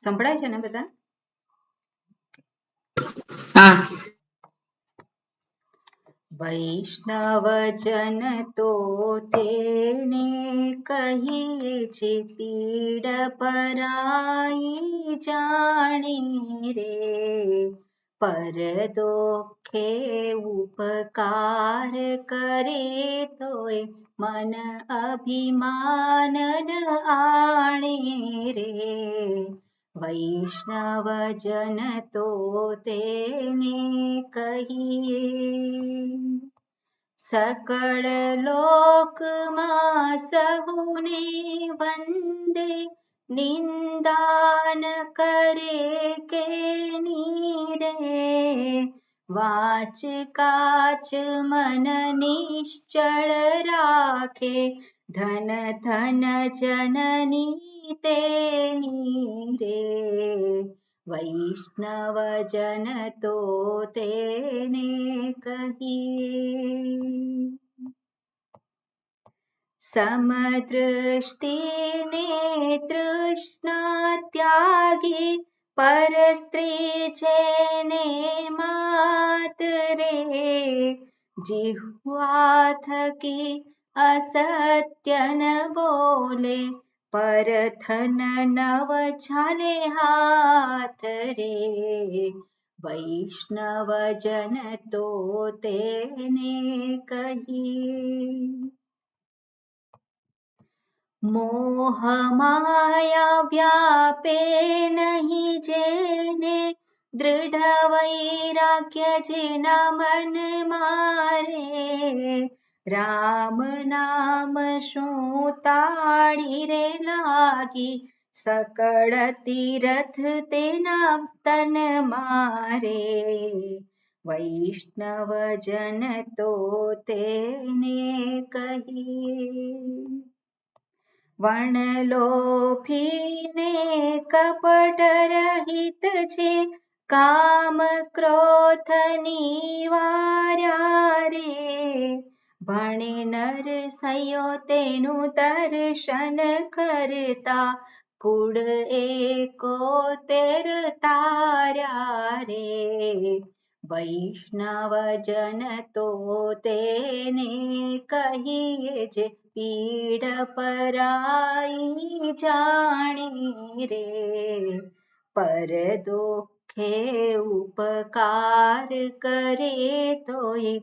સંભળાય છે ને બધા? હા. વૈષ્ણવજન તો તેને કહીએ છે પીડ પરાઈ જાણી રે, પર દુઃખે ઉપકાર કરે તોય મન અભિમાન ન આણે રે. વૈષ્ણવજન તો તેને કહીએ. સકળ લોકમાં સહુને વંદે, નિંદાન કરે કે નીરે, વાચ કાચ મન નિશ્ચળ રાખે, ધન ધન જનની તેની રે. વૈષ્ણવજન તો તેને કહીએ. સમદૃષ્ટિને તૃષ્ણા ત્યાગી, પર સ્ત્રી જેને માત રે, જીહ્વા થકી અસત્ય ન બોલે, પરથન નવ ચાલે હાથ રે. વૈષ્ણવજન તો તેને કહીએ. મોહ માયા વ્યાપે નહીં જેને, દૃઢ વૈરાગ્ય જેના મન મારે, રામ નામ શું તાળી રે લાગી, સકળ તીરથ તેના તન મારે. વૈષ્ણવજન તો તેને કહીએ. વણલોભીને કપટ રહિત છે, કામ ક્રોધ નિવાર્યા રે, ભણે નરસૈયો તેનું દર્શન કરતા, કુળ એકોતેર તાર્યા રે. વૈષ્ણવજન તો તેને કહીએ છે પીડ પરાઈ જાણી રે, પર દુઃખે ઉપકાર કરે તોય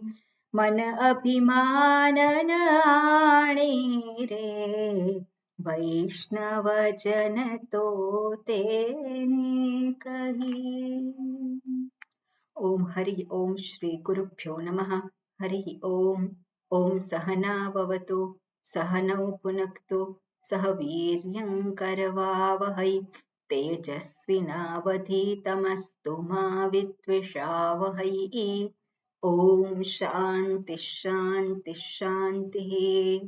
મન અભિમાન ન આણે રે. વૈષ્ણવજન તો તેને કહીએ. ઓમ હરિ ઓમ શ્રી ગુરુભ્યો નમઃ. હરિ ઓમ. ઓમ સહના ભવતુ સહનૌ પુનક્તુ સહ વીર્યં કરવાવહૈ, તેજસ્વિનાવધીતમસ્તુ મા વિદ્વિષાવહૈ. ઓમ શાંતિ શાંતિ શાંતિ.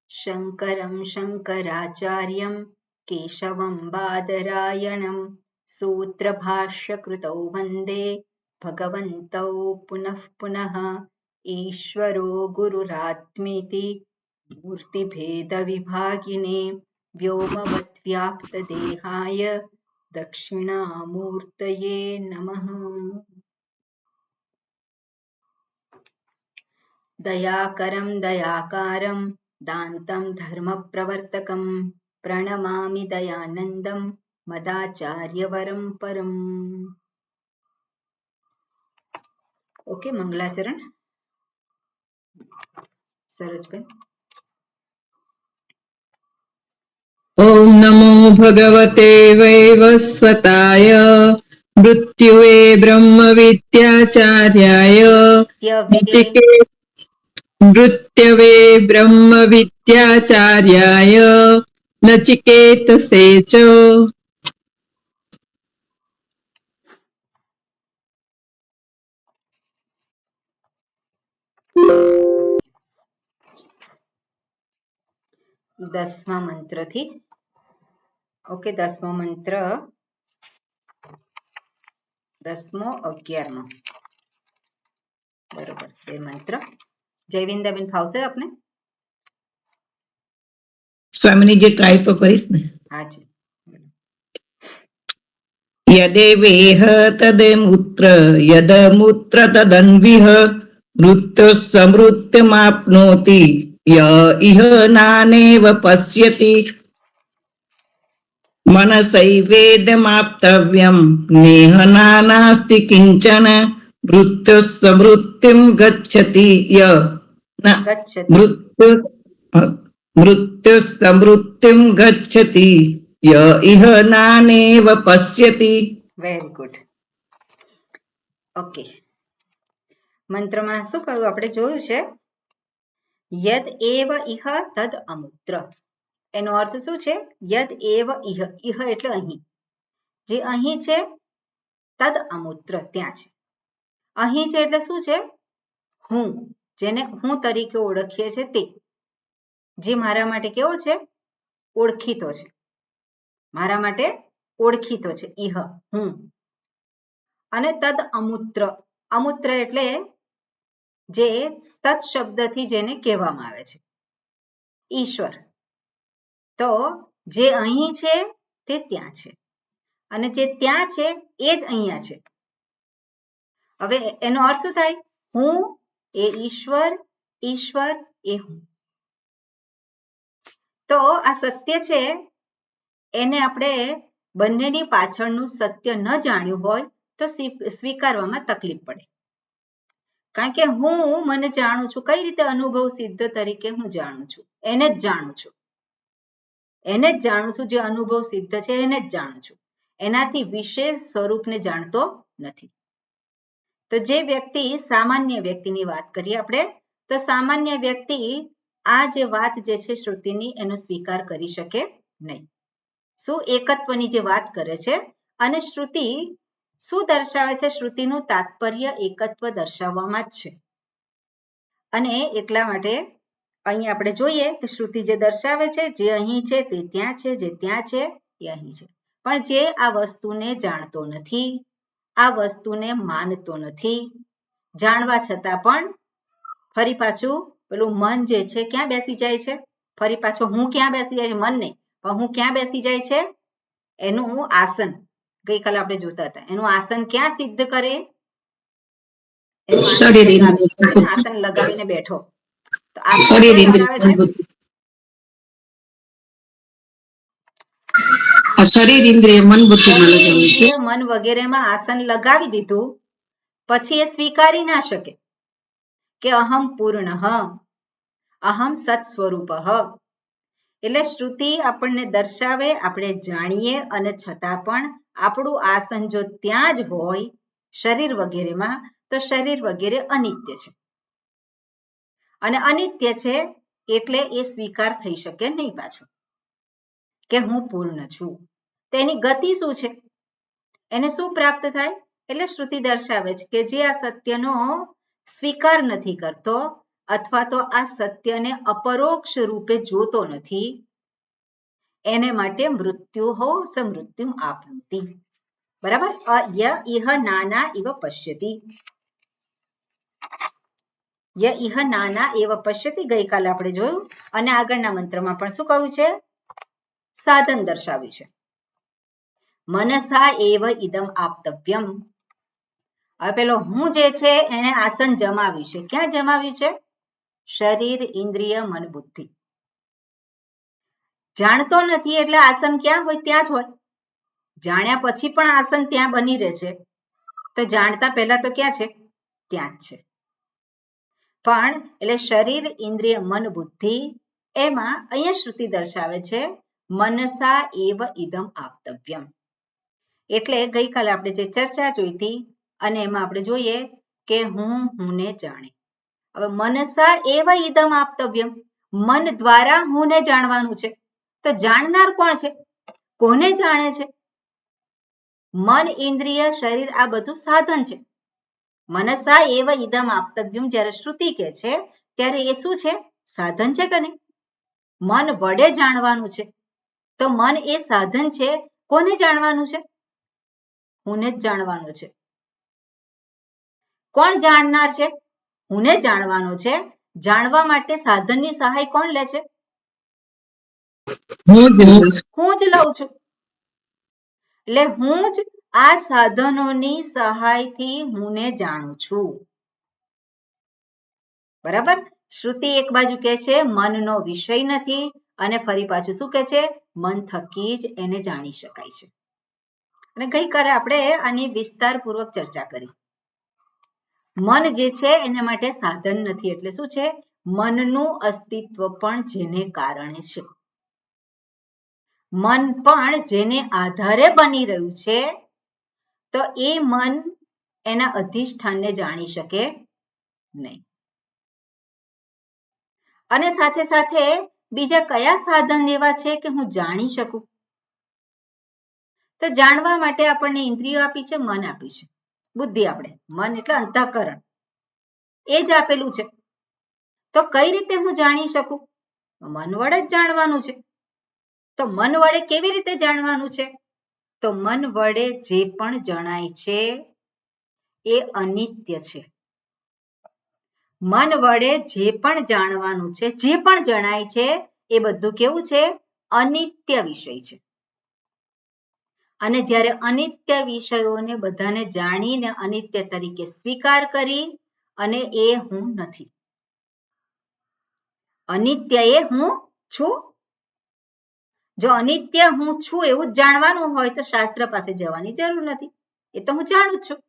શંકરં શંકરાચાર્યં કેશવં બાદરાયણં, सूत्रभाष्यकृतौ वन्दे भगवन्तौ पुनः पुनः. ईश्वरो गुरुरात्मेति मूर्तिभेदविभागिने, व्योमवद्व्याप्तदेहाय दक्षिणामूर्तये नमः. दयाकरं दयाकारं दान्तं धर्मप्रवर्तकं, प्रणमामि दयानन्दं मदाचार्यवरं परम्. ओके, मंगलाचरण. सरोजबेन. ओम नमो भगवते वैवस्वताय, मृत्युवे ब्रह्मविद्याचार्याय, मृत्यवे ब्रह्मविद्याचार्याय नचिकेतसे च. દસમા મંત્રથી. ઓકે, દસમો મંત્ર 10મો 11મો બરોબર. બે મંત્ર. જયવિંદાબેન ફાવશે આપને? સ્વામીની જે ટ્રાય તો કરીશ ને. હાજી. યદેવેહ તદેમૂત્ર યદમૂત્ર તદન્વિહ મૃત્યુ સમૃત્યમાપ્નોતિ ય ઇહ નાનેવ પશ્યતિ મનસૈવેદમાપ્તવ્યમ નેહ નાનાસ્તિ કિંચન મૃત્યુ સમૃત્યુમ ગચ્છતિ ય ગચ્છતિ મૃત્યુ સમૃત્યુમ ગચ્છતિ ય ઇહ નાનેવ પશ્યતિ. Very good. ઓકે, મંત્રમાં શું કહ્યું આપણે જોયું છે, યદ એવ ઇહ તદ અમૂત્ર. એનો અર્થ શું છે? યદ એવ ઇહ, ઇહ એટલે અહીં, જે અહીં છે તદ અમૂત્ર ત્યાં છે. અહીં છે એટલે શું છે? હું, જેને હું તરીકે ઓળખીએ છે તે, જે મારા માટે કેવો છે? ઓળખીતો છે, મારા માટે ઓળખીતો છે. ઇહ હું, અને તદ અમૂત્ર, અમૂત્ર એટલે જે તત્ શબ્દથી જેને કહેવામાં આવે છે ઈશ્વર. તો જે અહીં છે તે ત્યાં છે, અને જે ત્યાં છે એ જ અહીંયા છે. હવે એનો અર્થ શું થાય? હું એ ઈશ્વર, ઈશ્વર એ હું. તો આ સત્ય છે, એને આપણે બંનેની પાછળનું સત્ય ન જાણ્યું હોય તો સ્વીકારવામાં તકલીફ પડે. કારણ કે હું મને જાણું છું, કઈ રીતે? અનુભવ સિદ્ધ તરીકે હું જાણું છું, એને જ જાણું છું, એને જ જાણું છું. જે અનુભવ સિદ્ધ છે એને જ જાણું છું, એનાથી વિશેષ સ્વરૂપને જાણતો નથી. તો જે વ્યક્તિ, સામાન્ય વ્યક્તિની વાત કરીએ આપણે, તો સામાન્ય વ્યક્તિ આ જે વાત જે છે શ્રુતિની, એનો સ્વીકાર કરી શકે નહીં. શું? એકત્વની જે વાત કરે છે. અને શ્રુતિ શું દર્શાવે છે? શ્રુતિનું તાત્પર્ય એકત્વ દર્શાવવામાં જ છે. અને એટલા માટે અહીં આપણે જોઈએ કે શ્રુતિ જે દર્શાવે છે, જે અહીં છે તે ત્યાં છે, જે ત્યાં છે એ અહીં છે. પણ જે આ વસ્તુને જાણતો નથી, આ વસ્તુને માનતો નથી, જાણવા છતાં પણ ફરી પાછું પેલું મન જે છે ક્યાં બેસી જાય છે? ફરી પાછો હું ક્યાં બેસી જાય છે? મન નહીં, પણ હું ક્યાં બેસી જાય છે? એનું આસન, ગઈકાલે આપણે જોતા હતા, એનું આસન ક્યાં સિદ્ધ કરે? એનું આસન લગાવે, આસન લગાવીને બેઠો. તો આસન ક્યાં લગાવે છે? શરીર ઇન્દ્રિય મન બુદ્ધિમાં લગાવ્યું છે. મન વગેરેમાં આસન લગાવી દીધું પછી એ સ્વીકારી ના શકે કે અહમ પૂર્ણ, અહમ સત સ્વરૂપ. એટલે શ્રુતિ આપણને દર્શાવે, આપણે જાણીએ, અને છતાં પણ આપણું આસન જો ત્યાં જ હોય શરીર વગેરેમાં, તો શરીર વગેરે અનિત્ય છે, અને અનિત્ય છે એટલે એ સ્વીકાર થઈ શકે નહીં પાછો કે હું પૂર્ણ છું. તેની ગતિ શું છે? એને શું પ્રાપ્ત થાય? એટલે શ્રુતિ દર્શાવે છે કે જે આ સત્યનો સ્વીકાર નથી કરતો, અથવા તો આ સત્યને અપરોક્ષ રૂપે જોતો નથી, એને માટે મૃત્યુ હો સમૃત્યુ આપનોતિ. બરાબર? ય ઇહ નાના ઇવ પશ્યતિ, ય ઇહ નાના એવ પશ્યતિ ગઈકાલે આપણે જોયું. અને આગળના મંત્રમાં પણ શું કહ્યું છે? સાધન દર્શાવ્યું છે. મનસા એવ ઇદમ આપતવ્યમ. હવે પેલો હું જે છે એને આસન જમાવ્યું છે. ક્યાં જમાવ્યું છે? શરીર, ઇન્દ્રિય, મન, બુદ્ધિ. જાણતો નથી એટલે આસન ક્યાં હોય? ત્યાં જ હોય. જાણ્યા પછી પણ આસન ત્યાં બની રહે છે, તો જાણતા પહેલા તો ક્યાં છે? ત્યાં જ છે. પણ એટલે શરીર, ઇન્દ્રિય, મન, બુદ્ધિ, એમાં અહીંયા શ્રુતિ દર્શાવે છે મનસા એવ ઇદમ આપતવ્યમ. એટલે ગઈકાલે આપણે જે ચર્ચા જોઈ હતી, અને એમાં આપણે જોઈએ કે હુંને જાણે. હવે મનસા એવ ઇદમ આપતવ્યમ, મન દ્વારા હુંને જાણવાનું છે. તો જાણનાર કોણ છે? કોને જાણે છે? મન, ઇન્દ્રિય, શરીર આ બધું સાધન છે. મનસા એવ ઇદમ આપતવ્યમ જ્યારે શ્રુતિ કહે છે ત્યારે એ શું છે? સાધન છે કે નહીં? મન વડે જાણવાનું છે. તો મન એ સાધન છે. કોને જાણવાનું છે? હુંને જ જાણવાનું છે. કોણ જાણનાર છે? હુંને જાણવાનું છે. જાણવા માટે સાધનની સહાય કોણ લે છે? હું જ લઉં છું. એટલે હું જ આ સાધનોની સહાયથી હું ને જાણું છું. બરાબર. શ્રુતિ એક બાજુ કહે છે મનનો વિષય નથી અને ફરી પાછું શું કહે છે મન થકી જ એને જાણી શકાય છે. અને ગઈકાલે આપણે આની વિસ્તારપૂર્વક ચર્ચા કરી. મન જે છે એના માટે સાધન નથી એટલે શું છે મનનું અસ્તિત્વ પણ જેને કારણે છે. મન પણ જેને આધારે બની રહ્યું છે તો એ મન એના અધિષ્ઠાનને જાણી શકે નહીં. અને સાથે સાથે બીજા કયા સાધન એવા છે કે હું જાણી શકું? તો જાણવા માટે આપણને ઇન્દ્રિયો આપી છે, મન આપી છે, બુદ્ધિ. આપણે મન એટલે અંતઃકરણ એ જ આપેલું છે. તો કઈ રીતે હું જાણી શકું? મન વડે જ જાણવાનું છે. તો મન વડે કેવી રીતે જાણવાનું છે? તો મન વડે જે પણ જણાય છે એ અનિત્ય છે. મન વડે જે પણ જાણવાનું છે, જે પણ જણાય છે એ બધું કેવું છે? અનિત્ય વિષય છે. અને જ્યારે અનિત્ય વિષયોને બધાને જાણીને અનિત્ય તરીકે સ્વીકાર કરી અને એ હું નથી. અનિત્ય એ હું છું. જો અનિત્ય હું છું એવું જ જાણવાનું હોય તો શાસ્ત્ર પાસે જવાની જરૂર નથી. એ તો હું જાણું છું.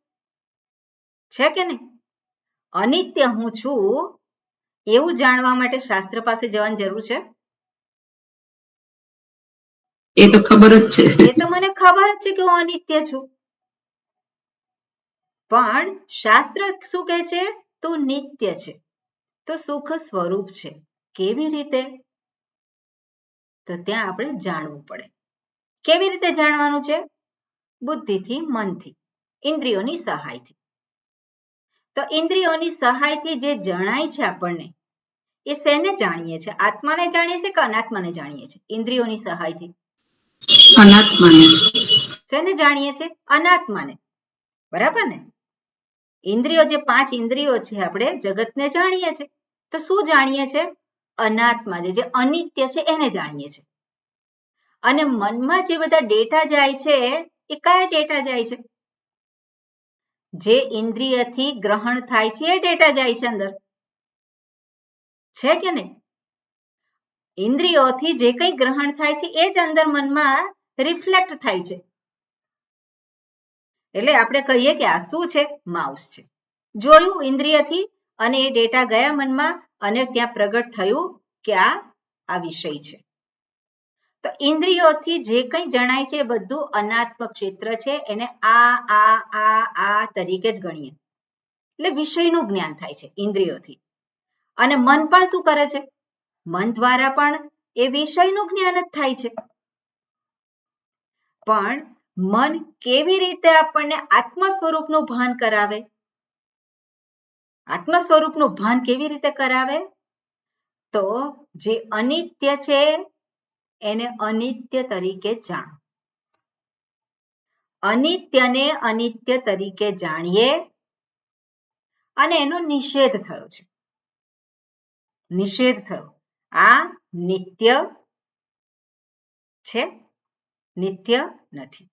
છે કે નહીં? અનિત્ય હું છું એવું જાણવા માટે શાસ્ત્ર પાસે જવાની જરૂર છે? એ તો ખબર જ છે. એ તો મને ખબર જ છે કે હું અનિત્ય છું. પણ શાસ્ત્ર શું કહે છે? તું નિત્ય છે, તો સુખ સ્વરૂપ છે. કેવી રીતે? તો ત્યાં આપણે જાણવું પડે. કેવી રીતે જાણવાનું છે? બુદ્ધિથી, મનથી, ઇન્દ્રિયોની સહાયથી. તો ઇન્દ્રિયોની સહાયથી જે જણાય છે આપણને એ શેને જાણીએ છીએ? આત્માને જાણીએ છીએ કે અનાત્માને જાણીએ છીએ? ઇન્દ્રિયોની સહાયથી અનાત્માને. શેને જાણીએ છીએ? અનાત્માને. બરાબર ને? ઇન્દ્રિયો જે 5 ઇન્દ્રિયો છે આપણે જગતને જાણીએ છીએ. તો શું જાણીએ છીએ? અનાત્મા જે અનિત્ય છે એને જાણીએ છીએ. અને મનમાં જે બધા ડેટા જાય છે એ કયા ડેટા જાય છે? જે ઇન્દ્રિયથી ગ્રહણ થાય છે એ ડેટા જાય છે અંદર. છે કે નહીં? ઇન્દ્રિયોથી જે કંઈ ગ્રહણ થાય છે એ જ અંદર મનમાં રિફ્લેક્ટ થાય છે. એટલે આપણે કહીએ કે આ શું છે? માઉસ છે. જોયું ઇન્દ્રિયથી અને એ ડેટા ગયા મનમાં અને ત્યાં પ્રગટ થયું કે આ વિષય છે. તો ઇન્દ્રિયોથી જે કંઈ જણાય છે એ બધું અનાત્મ ક્ષેત્ર છે. એને આ તરીકે જ ગણીએ. એટલે વિષયનું જ્ઞાન થાય છે ઇન્દ્રિયોથી. અને મન પણ શું કરે છે? મન દ્વારા પણ એ વિષયનું જ્ઞાન જ થાય છે. પણ મન કેવી રીતે આપણને આત્મ સ્વરૂપનું ભાન કરાવે? આત્મ સ્વરૂપનું ભાન કેવી રીતે કરાવે? તો જે અનિત્ય છે એને અનિત્ય તરીકે જાણ. અનિત્યને અનિત્ય તરીકે જાણીએ અને એનો નિષેધ થયો છે. નિષેધ થયો. આ નિત્ય છે, નિત્ય નથી.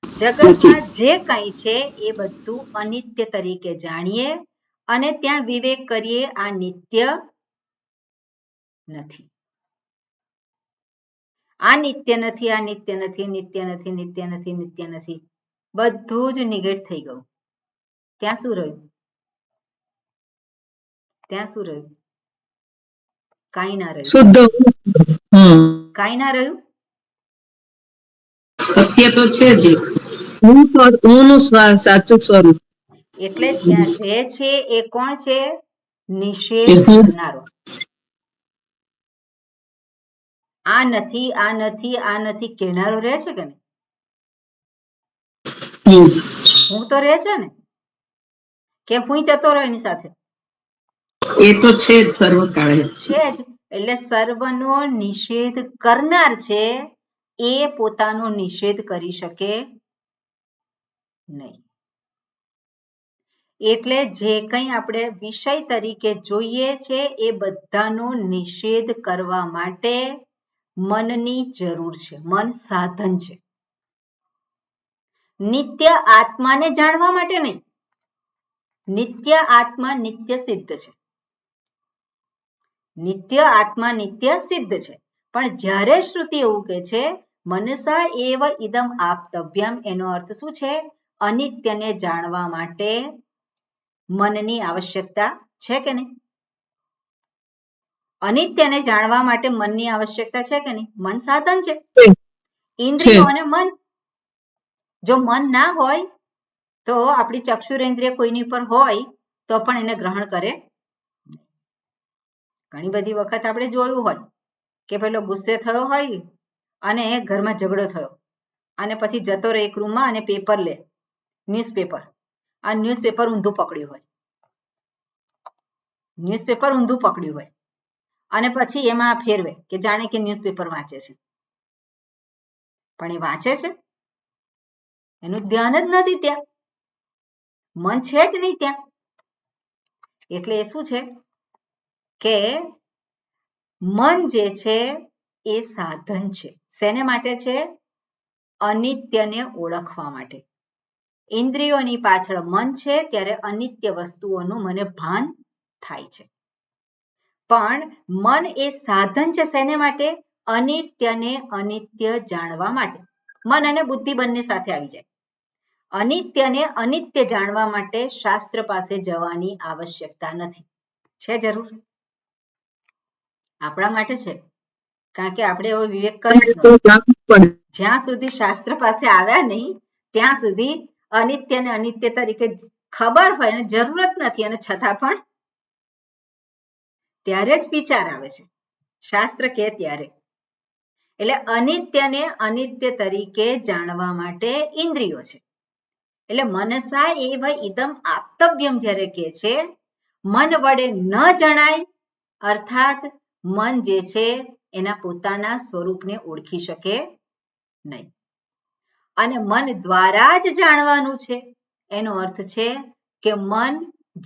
જગતમાં જે કંઈ છે એ બધું અનિત્ય તરીકે જાણીએ અને ત્યાં વિવેક કરીએ આ નિત્ય નથી. આ નિત્ય નથી, આ નિત્ય નથી, નિત્ય નથી, નિત્ય નથી, નિત્ય નથી. બધું જ નિગેટ થઈ ગયું. ત્યાં શું રહ્યું? ત્યાં શું રહ્યું? કાંઈ ના રહ્યું. શુદ્ધ. કાંઈ ના રહ્યું. સત્ય તો છે જ. હું સાચું સ્વરૂપ. એટલે જ્યાં જે છે એ કોણ છે? નિષેધ કરનારો. આ નથી, આ નથી, આ નથી કહેનારો રહે છે કે નહીં? હું તો રહે છે ને કે હું જતો રહ્યો એની સાથે? એ તો છે જ સર્વકાળે. છે જ. એટલે સર્વનો નિષેધ કરનાર છે એ પોતાનો નિષેધ કરી શકે નહીં. એટલે જે કંઈ આપણે વિષય તરીકે જોઈએ છે એ બધાનો નિષેધ કરવા માટે મનની જરૂર છે. મન સાધન છે. નિત્ય આત્માને જાણવા માટે નહીં. નિત્ય આત્મા નિત્ય સિદ્ધ છે. નિત્ય આત્મા નિત્ય સિદ્ધ છે. પણ જ્યારે શ્રુતિ એવું કહે છે મનસા એવ ઇદમ આપ્તવ્યમ, એનો અર્થ શું છે? અનિત્યને જાણવા માટે મનની આવશ્યકતા છે કે નહીં? અનિત્યને જાણવા માટે મનની આવશ્યકતા છે કે નહીં? મન સાધન છે, ઇન્દ્રિયો અને મન. જો મન ના હોય તો આપણી ચક્ષુરેન્દ્રિય કોઈની પર હોય તો પણ એને ગ્રહણ કરે. ઘણી બધી વખત આપણે જોયું હોય કે પેલો ગુસ્સે થયો હોય અને ઘરમાં ઝઘડો થયો અને પછી જતો રહે એક રૂમમાં અને પેપર લે, ન્યૂઝપેપર. આ ન્યૂઝપેપર ઊંધું પકડ્યું હોય, ન્યૂઝપેપર ઊંધું પકડ્યું હોય અને પછી એમાં ફેરવે કે જાણે કે ન્યૂઝપેપર વાંચે છે, પણ એ વાંચે છે? એનું ધ્યાન જ નથી ત્યાં, મન છે જ નહીં ત્યાં. એટલે એ શું છે કે મન જે છે એ સાધન છે. શેને માટે છે? અનિત્યને ઓળખવા માટે. ઇન્દ્રિયોની પાછળ મન છે ત્યારે અનિત્ય વસ્તુઓનું મને ભાન થાય છે. પણ મન એ સાધન છે શેને માટે? અનિત્યને અનિત્ય જાણવા માટે. મન અને બુદ્ધિ બંને સાથે આવી જાય. અનિત્યને અનિત્ય જાણવા માટે શાસ્ત્ર પાસે જવાની આવશ્યકતા નથી. છે જરૂર? આપણા માટે છે, કારણ કે આપણે એવો વિવેક કર્યો. જ્યાં સુધી શાસ્ત્ર પાસે આવ્યા નહીં ત્યાં સુધી અનિત્ય ને અનિત્ય તરીકે ખબર હોય ને જરૂરત નથી, અને છતાં પણ ત્યારે જ વિચાર આવે છે, શાસ્ત્ર કે ત્યારે. એટલે અનિત્યને અનિત્ય તરીકે જાણવા માટે ઇન્દ્રિયો છે. એટલે મનસા એવ ઇદમ આપ્તવ્યમ જ્યારે કહે છે મન વડે ન જણાય, અર્થાત મન જે છે એના પોતાના સ્વરૂપને ઓળખી શકે નહીં, અને મન દ્વારા જ જાણવાનું છે. એનો અર્થ છે કે મન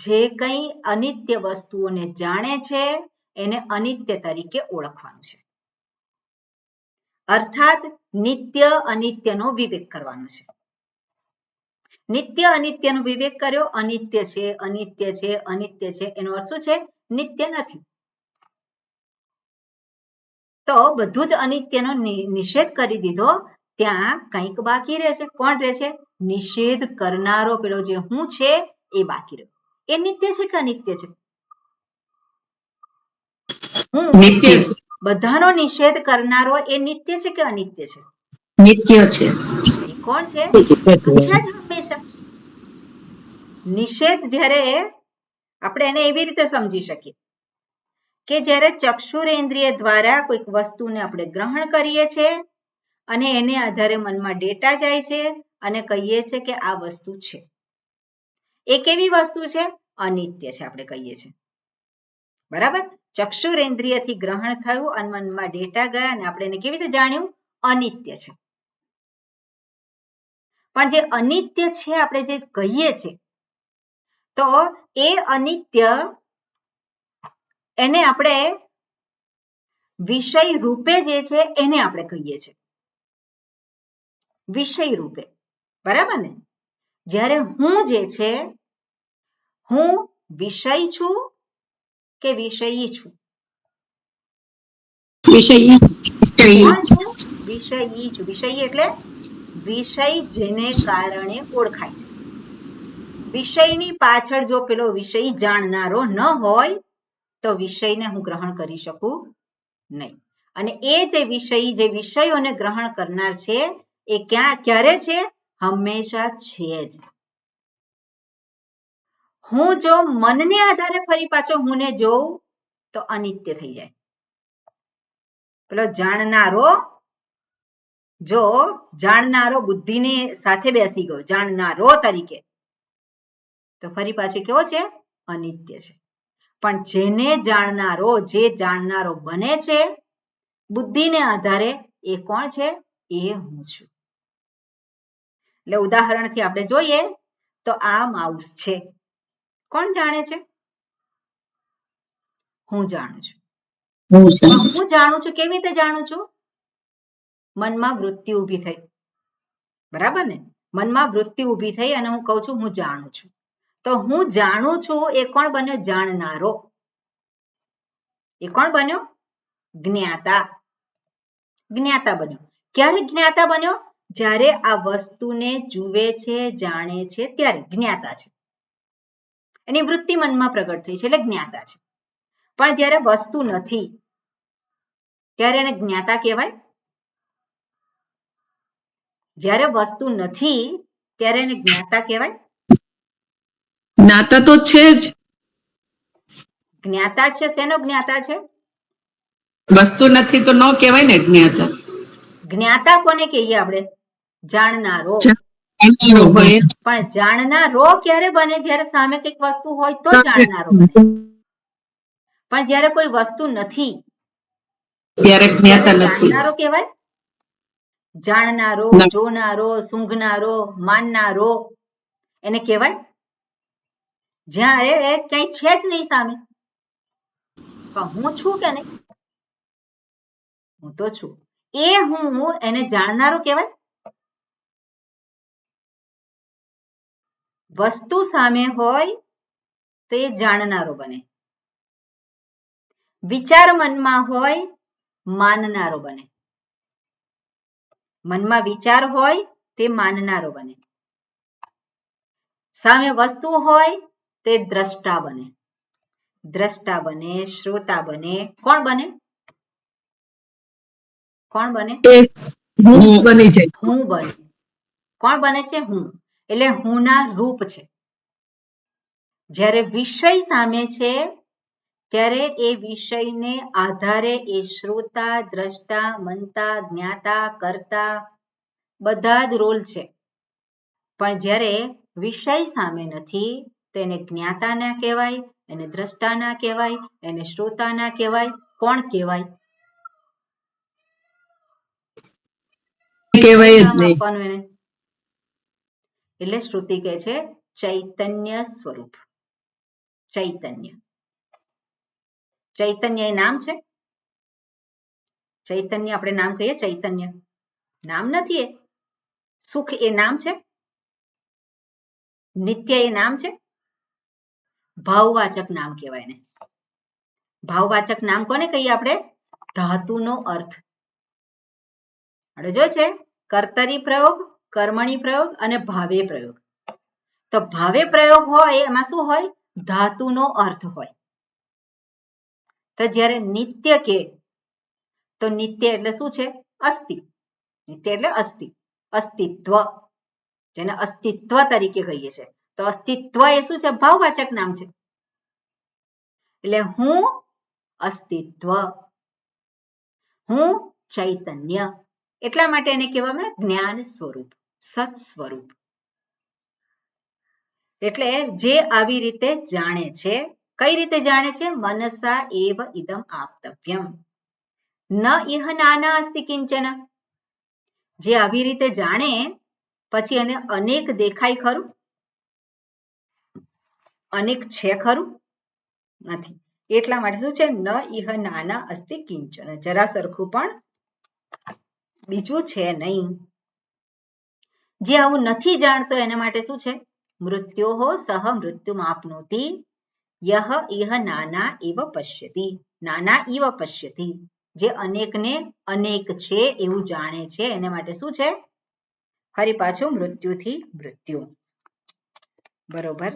જે કંઈ અનિત્ય વસ્તુઓને જાણે છે એને અનિત્ય તરીકે ઓળખવાનું છે. અર્થાત નિત્ય અનિત્યનો વિવેક કરવાનો છે. નિત્ય અનિત્યનો વિવેક કર્યો, અનિત્ય છે, અનિત્ય છે, અનિત્ય છે, એનો અર્થ શું છે? નિત્ય નથી. તો બધું જ અનિત્યનો નિષેધ કરી દીધો, ત્યાં કંઈક બાકી રહે છે. કોણ રહે છે? નિષેધ કરનારો પેલો જે હું છે એ બાકી રહ્યો. એ નિત્ય છે કે અનિત્ય છે? હું બધાનો નિષેધ કરનારો એ નિત્ય છે કે અનિત્ય છે? નિત્ય છે. એ કોણ છે? છે જ હંમેશા. નિષેધ જ્યારે આપણે એને એવી રીતે સમજી શકીએ કે જ્યારે ચક્ષુરેન્દ્રિય દ્વારા કોઈક વસ્તુને આપણે ગ્રહણ કરીએ છીએ અને એને આધારે મનમાં ડેટા જાય છે અને કહીએ છીએ કે આ વસ્તુ છે. એ કેવી વસ્તુ છે? અનિત્ય છે આપણે કહીએ છીએ. બરાબર? ચક્ષુરેન્દ્રિયથી ગ્રહણ થયું અને મનમાં ડેટા ગયા અને આપણે એને કેવી રીતે જાણ્યું? અનિત્ય છે. પણ જે અનિત્ય છે આપણે જે કહીએ છીએ તો એ અનિત્ય એને આપણે વિષય રૂપે જે છે એને આપણે કહીએ છીએ વિષય રૂપે. બરાબર ને? જ્યારે હું જે છે હું વિષય છું કે વિષયી છું? વિષયી. કોણ છું? વિષયી છું. વિષયી એટલે વિષય જેને કારણે ઓળખાય છે. વિષયની પાછળ જો પેલો વિષય જાણનારો ન હોય તો વિષયને હું ગ્રહણ કરી શકું નહીં. અને એ જે વિષયોને ગ્રહણ કરનાર છે એ ક્યારે છે? હંમેશા છે જ. હું જો મનને આધારે ફરી પાછો હુંને જોઉં તો અનિત્ય થઈ જાય. પેલો જાણનારો બુદ્ધિની સાથે બેસી ગયો જાણનારો તરીકે તો ફરી પાછો કેવો છે? અનિત્ય છે. પણ જે જાણનારો બને છે બુદ્ધિને આધારે એ કોણ છે? એ હું છું. એટલે ઉદાહરણથી આપણે જોઈએ તો આ માઉસ છે. કોણ જાણે છે? હું જાણું છું. હું જાણું છું. કેવી રીતે જાણું છું? મનમાં વૃત્તિ ઊભી થઈ. બરાબર ને? મનમાં વૃત્તિ ઊભી થઈ અને હું કહું છું હું જાણું છું. તો હું જાણું છું એ કોણ બન્યો? જાણનારો. એ કોણ બન્યો? જ્ઞાતા. જ્ઞાતા બન્યો. ક્યારે જ્ઞાતા બન્યો? જ્યારે આ વસ્તુને જુએ છે, જાણે છે ત્યારે જ્ઞાતા છે. એની વૃત્તિ મનમાં પ્રગટ થઈ છે એટલે જ્ઞાતા છે. પણ જ્યારે વસ્તુ નથી ત્યારે એને જ્ઞાતા કહેવાય? જ્યારે વસ્તુ નથી ત્યારે એને જ્ઞાતા કહેવાય? જ્ઞાતા તો છે જ. જ્ઞાતા છે. શેનો જ્ઞાતા છે? વસ્તુ નથી તો ન કહેવાય ને જ્ઞાતા. જ્ઞાતા કોને કહીએ આપણે? જાણનારો. પણ જાણનારો ક્યારે બને? જ્યારે સામે કંઈક વસ્તુ હોય તો જાણનારો બને. પણ જ્યારે કોઈ વસ્તુ નથી ત્યારે જ્ઞાતા નથી. જાણનારો કહેવાય? જાણનારો, જોનારો, સૂંઘનારો, માનનારો એને કહેવાય? જ્યારે કઈ છે જ નહીં સામે, હું છું કે નહીં? હું તો છું. એ હું એને જાણનારો કહેવાય? વસ્તુ સામે હોય તો એ જાણનારો બને. વિચાર મનમાં હોય માનનારો બને. મનમાં વિચાર હોય તે માનનારો બને. સામે વસ્તુ હોય તે દ્રષ્ટા બને. દ્રષ્ટા બને, શ્રોતા બને. કોણ બને? કોણ બને? હું બની જાય. હું બને. કોણ બને છે? હું. એટલે હુંના રૂપ છે. જ્યારે વિષય સામે છે ત્યારે એ વિષયને આધારે એ શ્રોતા, દ્રષ્ટા, મંતા, જ્ઞાતા, કર્તા બધા જ રોલ છે. પણ જ્યારે વિષય સામે નથી તેને જ્ઞાતા ના કહેવાય, એને દ્રષ્ટા ના કહેવાય, એને શ્રોતા ના કહેવાય. કોણ કહેવાય? કહેવાય જ નહીં. આપવાનું એને. એટલે શ્રુતિ કહે છે ચૈતન્ય સ્વરૂપ. ચૈતન્ય. ચૈતન્ય એ નામ છે? ચૈતન્ય આપણે નામ કહીએ ચૈતન્ય? નામ નથી. એ સુખ એ નામ છે? નિત્ય એ નામ છે? ભાવવાચક નામ કહેવાય ને. ભાવવાચક નામ કોને કહીએ આપણે? ધાતુનો અર્થ. આપણે જો છે કર્તરી પ્રયોગ, કર્મણી પ્રયોગ અને ભાવે પ્રયોગ. તો ભાવે પ્રયોગ હોય એમાં શું હોય? ધાતુનો અર્થ હોય. તો જ્યારે નિત્ય કે તો નિત્ય એટલે શું છે? અસ્તિ. નિત્ય એટલે અસ્તિ, અસ્તિત્વ. જેને અસ્તિત્વ તરીકે કહીએ છીએ. તો અસ્તિત્વ એ શું છે? ભાવવાચક નામ છે. એટલે હું અસ્તિત્વ, હું ચૈતન્ય. એટલા માટે એને કહેવામાં જ્ઞાન સ્વરૂપ, સત સ્વરૂપ. એટલે જે આવી રીતે જાણે છે. કઈ રીતે જાણે છે? મનસા એવ ઇદમ આપ્તવ્યમ ન ઇહ નાના અસ્તિ કિંચન. જે આવી રીતે જાણે પછી એને અનેક દેખાય ખરું? અનેક છે ખરું? નથી. એટલા માટે શું છે? ન ઇહ નાના અસ્તિ કિંચન. જરા સરખું પણ બીજું છે નહીં. જે આવું નથી જાણતો એના માટે શું છે? મૃત્યોહો સહ મૃત્યુમ આપનોતિ યહ ઇહ નાના ઇવ પશ્યતિ. નાના ઇવ પશ્યતિ. જે અનેકને અનેક છે એવું જાણે છે એના માટે શું છે? ફરી પાછું મૃત્યુથી મૃત્યુ. બરોબર.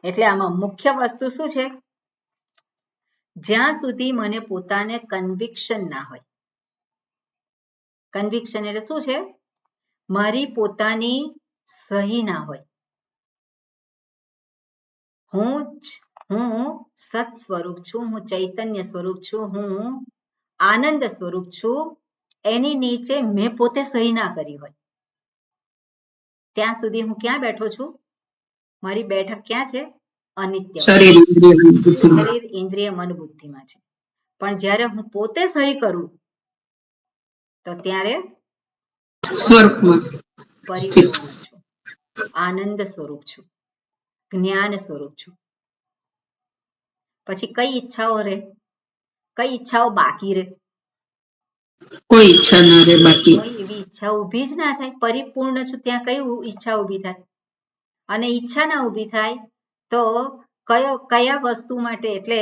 એટલે આમાં મુખ્ય વસ્તુ શું છે? જ્યાં સુધી મને પોતાને કન્વિક્શન ના હોય. કન્વિક્શન એટલે શું છે? મારી પોતાની સહી ના હોય. હું સત સ્વરૂપ છું, હું ચૈતન્ય સ્વરૂપ છું, હું આનંદ સ્વરૂપ છું. એની નીચે મેં પોતે સહી ના કરી હોય ત્યાં સુધી હું ક્યાં બેઠો છું? મારી બેઠક ક્યાં છે? અનિત્ય. શરીર, ઇન્દ્રિય, મન, બુદ્ધિમાં છે. પણ જ્યારે હું પોતે સહી કરું તો ત્યારે સ્વરૂપમાં પરિપૂર્ણ છું, આનંદ સ્વરૂપ છું, જ્ઞાન સ્વરૂપ છું. પછી કઈ ઈચ્છાઓ રહે? કઈ ઈચ્છાઓ બાકી રહે? કોઈ ઈચ્છા ના રહે બાકી. કોઈ એવી ઈચ્છા ઊભી જ ના થાય. પરિપૂર્ણ છું ત્યાં કઈ ઈચ્છા ઊભી થાય? અને ઈચ્છા ના ઊભી થાય તો કયા વસ્તુ માટે, એટલે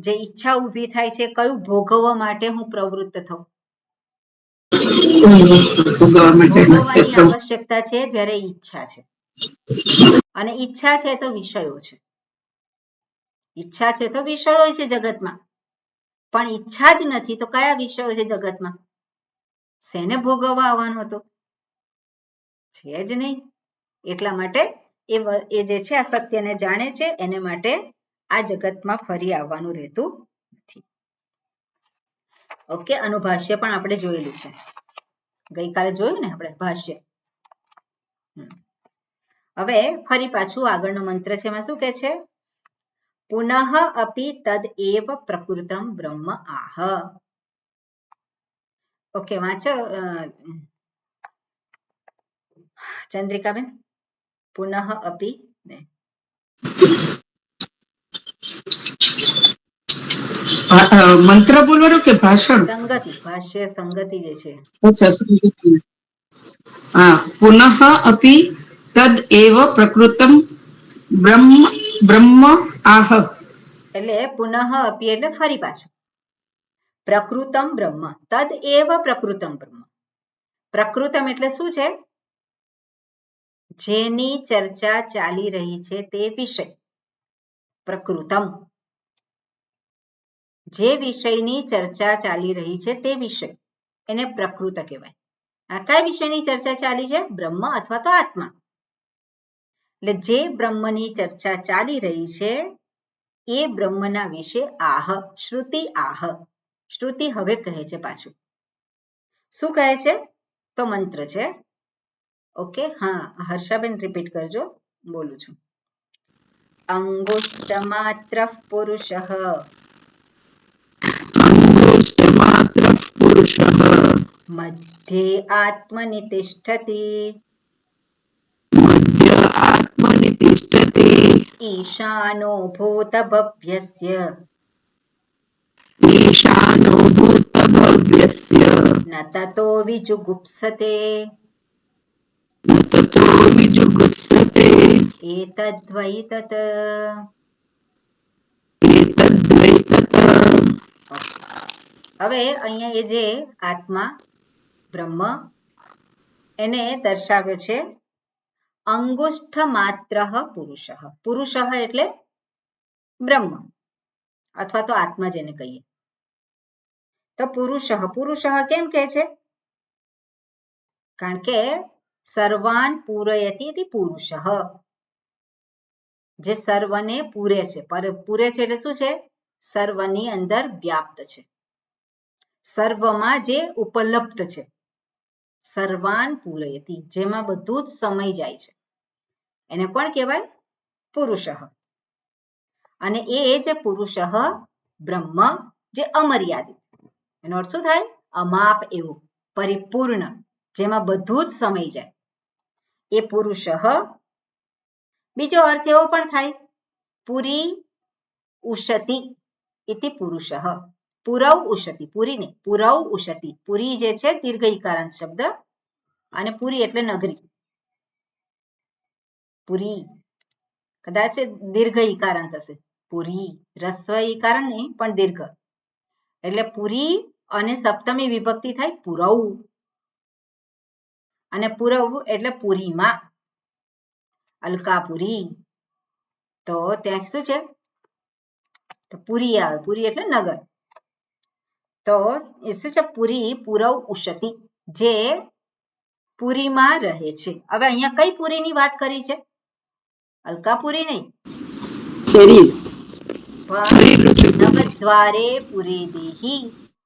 જે ઈચ્છા ઊભી થાય છે કયું ભોગવવા માટે હું પ્રવૃત્ત થઉં? કોઈ વસ્તુ ભોગવવા માટે ભોગવવાની આવશ્યકતા છે જ્યારે ઈચ્છા છે, અને ઈચ્છા છે તો વિષયો છે. ઈચ્છા છે તો વિષયો છે જગતમાં, પણ ઈચ્છા જ નથી તો કયા વિષયો છે જગતમાં? શેને ભોગવવા આવવાનો હતો? છે જ નહીં. એટલા માટે એ જે છે આ સત્યને જાણે છે, એને માટે આ જગતમાં ફરી આવવાનું રહેતું નથી. ઓકે, આનું ભાષ્ય પણ આપણે જોયેલું છે, ગઈકાલે જોયું ને આપણે ભાષ્ય. હવે ફરી પાછું આગળનો મંત્ર છે, એમાં શું કે છે? પુનઃ અપી તદ એવ પ્રકૃતમ બ્રહ્મ આહ. ઓકે, વાંચો ચંદ્રિકાબેન. પુનઃ અપી મંત્ર બોલવાનું કે ભાષણ? સંગતિ, ભાષ્ય સંગતિ જે છે. અચ્છા, સંગતિ. હા, પુનઃ અપી તદ એવ પ્રકૃતમ બ્રહ્મ આહ. એટલે પુનઃ અપી એટલે ફરી પાછું. પ્રકૃતમ બ્રહ્મ, તદ એવ પ્રકૃતમ બ્રહ્મ. પ્રકૃતમ એટલે શું છે? જેની ચર્ચા ચાલી રહી છે તે વિષય. પ્રકૃતમ, જે વિષયની ચર્ચા ચાલી રહી છે તે વિષય, એને પ્રકૃત કહેવાય. આ કયા વિષયની ચર્ચા ચાલી છે? બ્રહ્મ અથવા તો આત્મા. એટલે જે બ્રહ્મની ચર્ચા ચાલી રહી છે એ બ્રહ્મના વિશે આહ, શ્રુતિ આહ. શ્રુતિ હવે કહે છે પાછું. શું કહે છે? તો મંત્ર છે. ઓકે, હા, હર્ષાબેન રિપીટ કરજો, બોલું છું. અંગુષ્ઠ માત્ર પુરુષ, મધ્યે આત્મનિ તિષ્ઠતિ, ઈશાનો ભૂતભવ્યસ્ય, ન તતો વિજુગુપ્સતે, એતદ્વૈ તત. હવે અહીંયા એ જે આત્મા બ્રહ્મ એને દર્શાવ્યો છે. અંગુષ્ઠ માત્ર પુરુષ. પુરુષ એટલે બ્રહ્મ અથવા તો આત્મા જેને કહીએ. તો પુરુષ, પુરુષ કેમ કે છે? કારણ કે સર્વાન પૂરયતિ પુરુષ, જે સર્વને પૂરે છે. પૂરે છે એટલે શું છે? સર્વની અંદર વ્યાપ્ત છે, સર્વમાં જે ઉપલબ્ધ છે. સર્વાન પૂરયતિ, જેમાં બધું જ સમય જાય છે, એને કોણ કહેવાય? પુરુષ. અને એ જે પુરુષ બ્રહ્મ, જે અમર્યાદિત, એનો અર્થ શું થાય? અમાપ એવું, પરિપૂર્ણ, જેમાં બધું જ સમય જાય, એ પુરુષ. બીજો અર્થ એવો પણ થાય, પુરી ઉશતિ ઇતિ પુરુષ. પુરવ ઉશતિ, પુરી નહીં, પુરવ ઉશતિ. પુરી જે છે દીર્ઘ ઈકારાંત શબ્દ, અને પુરી એટલે નગરી. પુરી કદાચ દીર્ઘ ઈકારાંત હશે. પુરી રસ્વ ઈકારાંત નહીં, પણ દીર્ઘ. એટલે પુરી અને સપ્તમી વિભક્તિ થાય પુરવ, અને પુરવ એટલે પુરીમાં, અલકાપુરી. તો ત્યાં શું છે? તો પુરી આવે, પુરી એટલે નગર. તો એ શું છે? પુરી પુરવ ઉશતિ, જે પુરીમાં રહે છે. હવે અહીંયા કઈ પુરીની વાત કરી છે? અલકાપુરી નહીં, નવદ્વારે પુરી દેહી.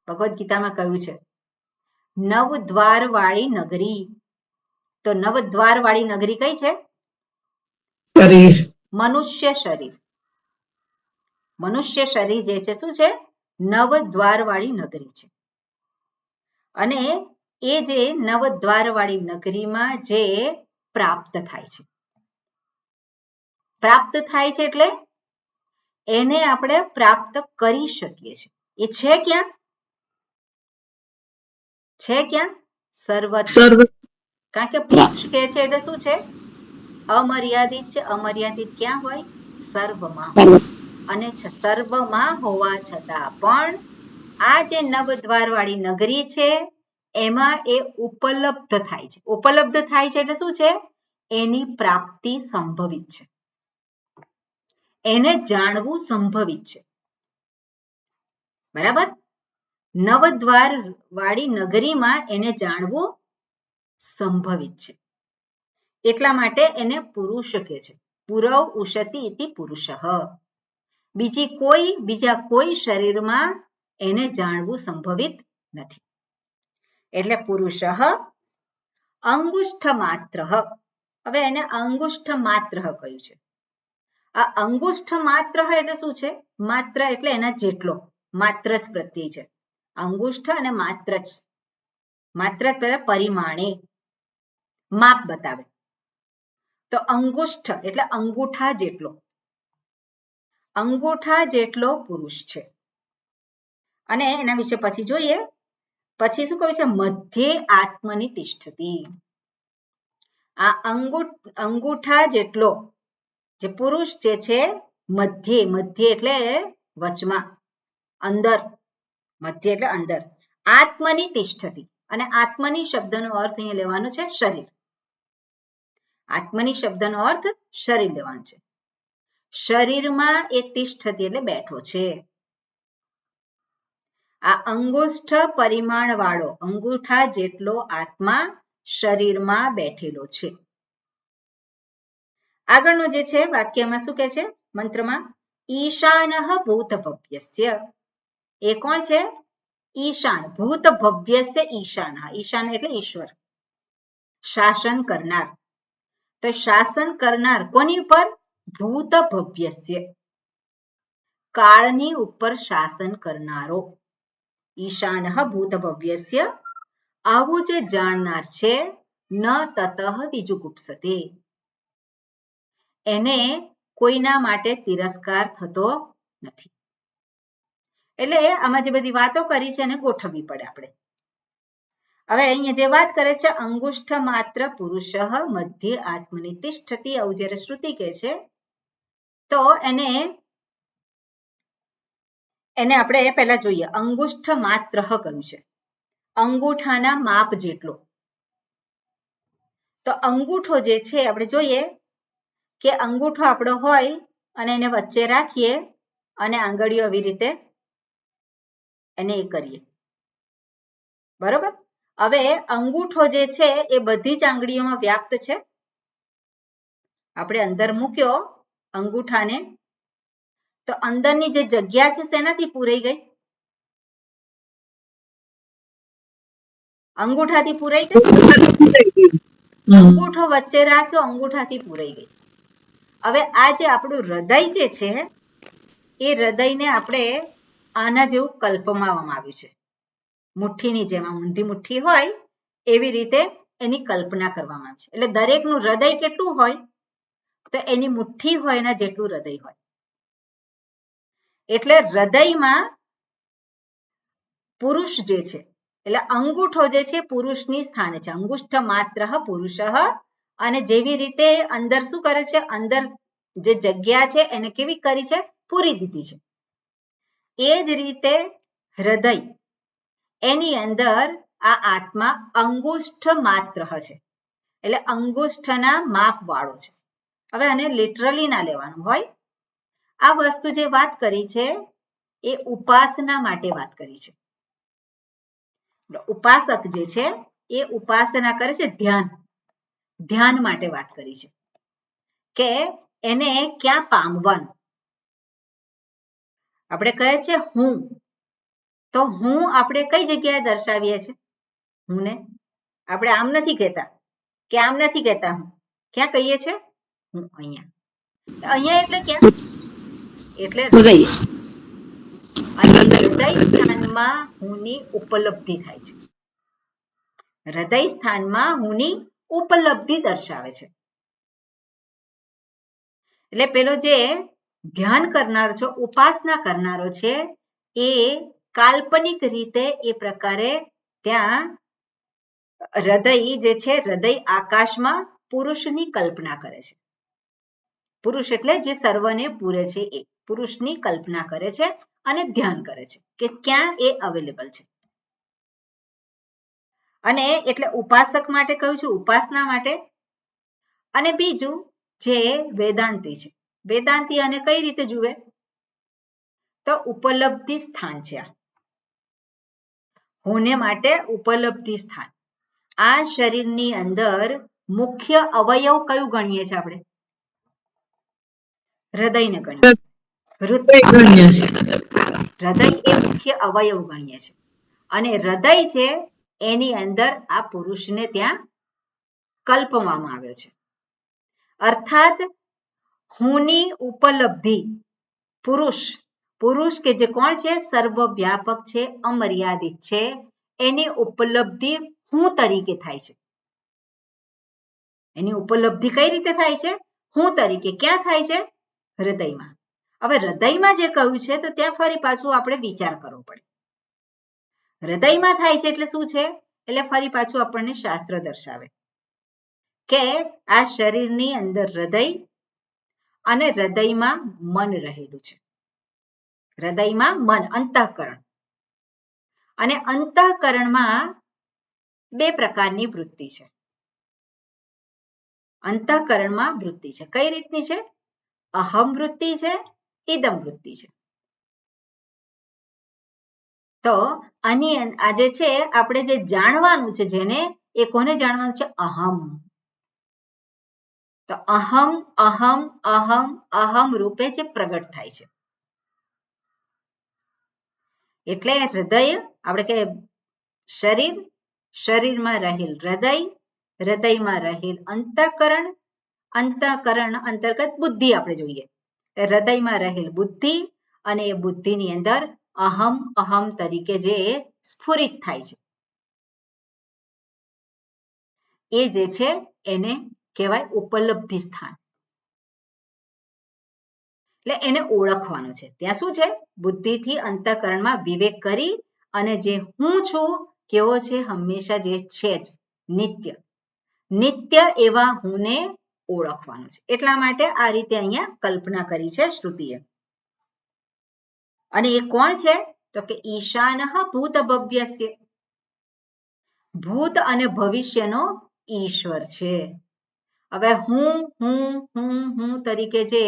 ભગવદ્ ગીતામાં કહ્યું છે નવદ્વાર વાળી નગરી. તો નવદ્વાર વાળી નગરી કઈ છે? શરીર, મનુષ્ય શરીર. મનુષ્ય શરીર જે છે શું છે? નવદ્વાર વાળી નગરી છે. અને એ જે નવદ્વાર વાળી નગરીમાં જે પ્રાપ્ત થાય છે, પ્રાપ્ત થાય છે એટલે એને આપણે પ્રાપ્ત કરી શકીએ છીએ. એ છે ક્યાં? છે ક્યાં? સર્વત્ર. સર્વ કારણ કે પુરુષ કે છે એટલે શું છે? અમર્યાદિત છે. અમર્યાદિત ક્યાં હોય? સર્વમાં હોય. અને સર્વમાં હોવા છતાં પણ આ જે નવદ્વાર વાળી નગરી છે એમાં એ ઉપલબ્ધ થાય છે. ઉપલબ્ધ થાય છે એટલે શું છે? એની પ્રાપ્તિ સંભવિત છે. એને જાણવું સંભવિત છે. બરાબર? નવદ્વાર વાળી નગરીમાં એને જાણવું સંભવિત છે. એટલા માટે એને પુરુષ કહે છે. પુરવ ઉશતિ ઇતિ પુરુષઃ. બીજા કોઈ શરીરમાં એને જાણવું સંભવિત નથી. એટલે પુરુષ અંગુષ્ઠ માત્ર. હવે એને અંગુષ્ઠ માત્ર કહ્યું છે. આ અંગુષ્ઠ માત્ર એટલે શું છે? માત્ર એટલે એના જેટલો, માત્ર જ પ્રત્યય છે. અંગુષ્ઠ અને માત્ર જ. માત્ર પરિમાણે માપ બતાવે. તો અંગુષ્ઠ એટલે અંગૂઠા જેટલો. અંગૂઠા જેટલો પુરુષ છે. અને એના વિશે પછી જોઈએ. પછી શું કહ્યું છે? મધ્યે આત્મની તિષ્ઠતિ. આ અંગૂઠા જેટલો જે પુરુષ જે છે મધ્ય એટલે વચમાં, અંદર. મધ્ય એટલે અંદર. આત્મની તિષ્ઠતિ. અને આત્મની શબ્દનો અર્થ અહીંયા લેવાનો છે શરીર. આત્મની શબ્દનો અર્થ શરીર લેવાનો છે. શરીરમાં એ તિષ્ઠતિ એટલે બેઠો છે. આ અંગુષ્ઠ પરિમાણ વાળો અંગૂઠા જેટલો આત્મા શરીરમાં બેઠેલો છે. આગળનું જે છે વાક્યમાં શું કહે છે? મંત્રમાં ઈશાનઃ ભૂતભવ્યસ્ય. એ કોણ છે? ઈશાન. ભૂતભવ્યસ્ય ઈશાન. ઈશાન એટલે ઈશ્વર. શાસન કરનાર. તો શાસન કરનાર કોની ઉપર? ભૂતભવ્યસ્ય. કાળની ઉપર શાસન કરનારો. ઈશાન ભૂતભવ્યસ્ય. આવું જે જાણનાર છે ન તતઃ વિજુગુપ્સતે. એને કોઈના માટે તિરસ્કાર થતો નથી. એટલે આમાં જે બધી વાતો કરી છે એને ગોઠવવી પડે આપણે. હવે અહીંયા જે વાત કરે છે અંગુષ્ઠ માત્ર પુરુષ મધ્ય આત્મની તિષ્ઠતિ, આવું જ્યારે શ્રુતિ કહે છે તો એને આપણે પહેલા જોઈએ. અંગુષ્ઠ માત્ર કહ્યું છે. અંગૂઠાના માપ જેટલો. તો અંગૂઠો જે છે આપણે જોઈએ કે અંગૂઠો આપણો હોય અને એને વચ્ચે રાખીએ અને આંગળીઓ આવી રીતે એને એ કરીએ. બરોબર? હવે અંગૂઠો જે છે એ બધી જ આંગળીઓમાં વ્યાપ્ત છે. આપણે અંદર મૂક્યો અંગૂઠાને તો અંદરની જે જગ્યા છે શેનાથી પૂરાઈ ગઈ? અંગૂઠાથી પૂરાઈ ગઈ. અંગૂઠો વચ્ચે રાખ્યો, અંગૂઠાથી પૂરાઈ ગઈ. હવે આ જે આપણું હૃદય જે છે એ હૃદયને આપણે આના જેવું કલ્પવામાં આવ્યું છે. મુઠ્ઠીની જેમ ઊંધી મુઠ્ઠી હોય એવી રીતે એની કલ્પના કરવામાં આવે છે. એટલે દરેકનું હૃદય કેટલું હોય? તો એની મુઠ્ઠી હોય એના જેટલું હૃદય હોય. એટલે હૃદયમાં પુરુષ જે છે એટલે અંગૂઠો જે છે પુરુષની સ્થાને છે. અંગુષ્ઠ માત્ર પુરુષ. અને જેવી રીતે અંદર શું કરે છે? અંદર જે જગ્યા છે એને કેવી કરી છે? પૂરી દીધી છે. એ જ રીતે હૃદય એની અંદર આ આત્મા અંગુષ્ઠ માત્ર છે. એટલે અંગુષ્ઠના માપ વાળો છે. હવે આને લિટરલી ના લેવાનું હોય. આ વસ્તુ જે વાત કરી છે એ ઉપાસના માટે વાત કરી છે. ઉપાસક જે છે એ ઉપાસના કરે છે, ધ્યાન માટે વાત કરી છે કે એને ક્યાં પામવાનું. આપણે કહે છે હું, તો હું આપણે કઈ જગ્યાએ દર્શાવીએ છીએ? હું ને આપણે આમ નથી કહેતા કે આમ નથી કહેતા. હું ક્યાં કહીએ છીએ? હું અહીંયા. અહીંયા એટલે ક્યાં? એટલે હૃદય સ્થાનમાં હુંની ઉપલબ્ધિ થાય છે. હૃદય સ્થાનમાં હુંની ઉપલબ્ધિ દર્શાવે છે. એટલે પેલો જે ધ્યાન કરનારો છે, ઉપાસના કરનારો છે એ કાલ્પનિક રીતે એ પ્રકારે ત્યાં હૃદય જે છે, હૃદય આકાશમાં પુરુષની કલ્પના કરે છે. પુરુષ એટલે જે સર્વને પૂરે છે એ પુરુષની કલ્પના કરે છે અને ધ્યાન કરે છે કે ક્યાં એ અવેલેબલ છે. અને એટલે ઉપાસક માટે કહ્યું છું, ઉપાસના માટે. અને બીજું જે વેદાંતી છે, વેદાંતી આને કઈ રીતે જુએ તો ઉપલબ્ધિ સ્થાન છે. આ હોને માટે ઉપલબ્ધિ સ્થાન. આ શરીરની અંદર મુખ્ય અવયવ કયું ગણીએ છીએ આપણે? હૃદયને ગણીએ. હૃદય એ મુખ્ય અવયવ ગણીએ છીએ અને હૃદય છે એની અંદર આ પુરુષને ત્યાં કલ્પવામાં આવ્યો છે. અર્થાત હુંની ઉપલબ્ધિ પુરુષ કે જે કોણ છે? સર્વવ્યાપક છે, અમર્યાદિત છે, એની ઉપલબ્ધિ હું તરીકે થાય છે. એની ઉપલબ્ધિ કઈ રીતે થાય છે? હું તરીકે. ક્યાં થાય છે? હૃદયમાં. હવે હૃદયમાં જે કહ્યું છે તો ત્યાં ફરી પાછું આપણે વિચાર કરવો પડે. હૃદયમાં થાય છે એટલે શું છે? એટલે ફરી પાછું આપણને શાસ્ત્ર દર્શાવે કે આ શરીરની અંદર હૃદય અને હૃદયમાં મન રહેલું છે. હૃદયમાં મન, અંતઃકરણ. અને અંતઃકરણમાં બે પ્રકારની વૃત્તિ છે. અંતઃકરણમાં વૃત્તિ છે. કઈ રીતની છે? અહમ વૃત્તિ છે, ઇદમ વૃત્તિ છે. તો આની આજે છે આપણે જે જાણવાનું છે, જેને એ કોને જાણવાનું છે? અહમ. તો અહમ અહમ અહમ અહમ રૂપે જે પ્રગટ થાય છે. એટલે હૃદય આપણે કે શરીર, શરીરમાં રહેલ હૃદય, હૃદયમાં રહેલ અંતઃકરણ, અંતઃકરણ અંતર્ગત બુદ્ધિ આપણે જોઈએ. હૃદયમાં રહેલ બુદ્ધિ અને એ બુદ્ધિની અંદર અહમ અહમ તરીકે જે સ્ફુરિત થાય છે એ જે છે એને કહેવાય ઉપલબ્ધિ સ્થાન. એટલે એને ઓળખવાનું છે. ત્યાં શું છે? બુદ્ધિથી અંતઃકરણમાં વિવેક કરી અને જે હું છું કેવો છે? હંમેશા જે છે જ નિત્ય, નિત્ય એવા હુંને ઓળખવાનું છે. એટલા માટે આ રીતે અહીંયા કલ્પના કરી છે શ્રુતિએ. અને એ કોણ છે? તો કે ઈશાનઃ ભૂત ભવ્યસ્ય. ભૂત અને ભવિષ્યનો ઈશ્વર છે. હવે હું તરીકે જે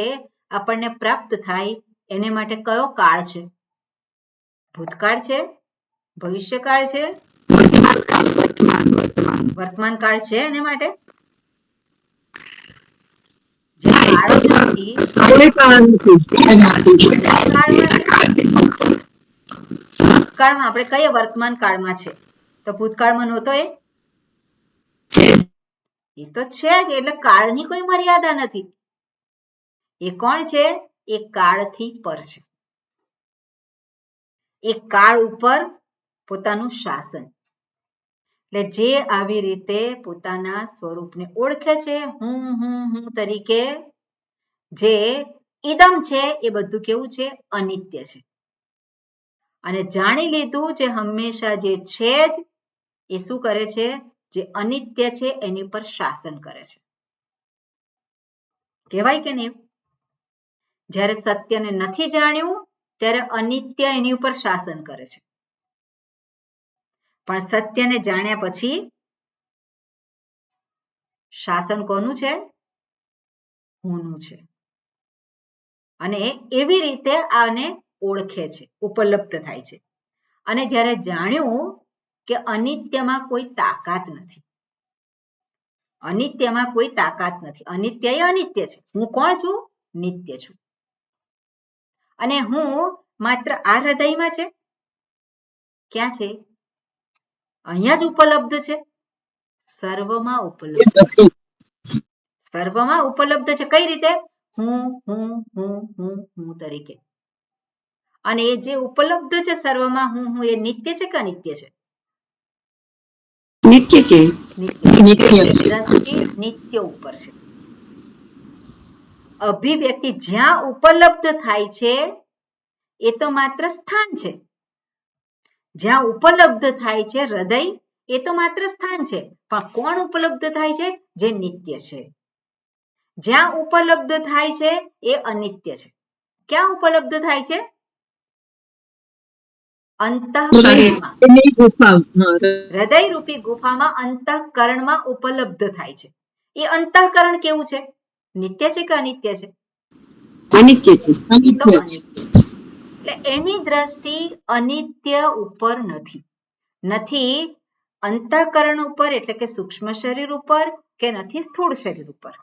આપણને પ્રાપ્ત થાય એને માટે કયો કાળ છે? ભૂતકાળ છે, ભવિષ્યકાળ છે, વર્તમાન કાળ છે. એને માટે જે કાળ જ નથી ભૂતકાળમાં આપણે કયા વર્તમાન કાળમાં છે? તો ભૂતકાળમાં નહોતો એ તો છે જ. એટલે કાળની કોઈ મર્યાદા નથી. એ કોણ છે? એ કાળથી પર છે. એ કાળ ઉપર પોતાનું શાસન. એટલે જે આવી રીતે પોતાના સ્વરૂપને ઓળખે છે હું તરીકે, જે ઇદમ છે એ બધું કેવું છે? અનિત્ય છે. અને જાણી લીધું જે હંમેશા જે છે જ એ શું કરે છે? જે અનિત્ય છે એની પર શાસન કરે છે. કહેવાય કે નહીં? જ્યારે સત્યને નથી જાણ્યું ત્યારે અનિત્ય એની ઉપર શાસન કરે છે. પણ સત્યને જાણ્યા પછી શાસન કોનું છે? હુંનું છે. અને એવી રીતે આને ઓળખે છે, ઉપલબ્ધ થાય છે. અને જ્યારે જાણ્યું કે અનિત્યમાં કોઈ તાકાત નથી, અનિત્યમાં કોઈ તાકાત નથી, અનિત્ય એ અનિત્ય છે. હું કોણ છું? નિત્ય છું. અને હું માત્ર આ હૃદયમાં છે? ક્યાં છે? અહીંયા જ ઉપલબ્ધ છે. સર્વમાં ઉપલબ્ધ, સર્વમાં ઉપલબ્ધ છે. કઈ રીતે? હું તરીકે. અને એ જે ઉપલબ્ધ છે સર્વમાં હું એ નિત્ય છે કે અનિત્ય છે? નિત્ય છે. નિત્ય ઉપર છે. અભિવ્યક્તિ જ્યાં ઉપલબ્ધ થાય છે એ તો માત્ર સ્થાન છે. જ્યાં ઉપલબ્ધ થાય છે હૃદય એ તો માત્ર સ્થાન છે, પણ કોણ ઉપલબ્ધ થાય છે? જે નિત્ય છે. જ્યાં ઉપલબ્ધ થાય છે એ અનિત્ય છે. ક્યાં ઉપલબ્ધ થાય છે? અંતઃકરણમાં, હૃદયરૂપી ગુફામાં અંતઃકરણમાં ઉપલબ્ધ થાય છે. એ અંતઃકરણ કેવું છે? નિત્ય છે કે અનિત્ય છે? અનિત્ય છે. એટલે એની દ્રષ્ટિ અનિત્ય ઉપર નથી અંતઃકરણ ઉપર, એટલે કે સૂક્ષ્મ શરીર ઉપર, કે નથી સ્થૂળ શરીર ઉપર.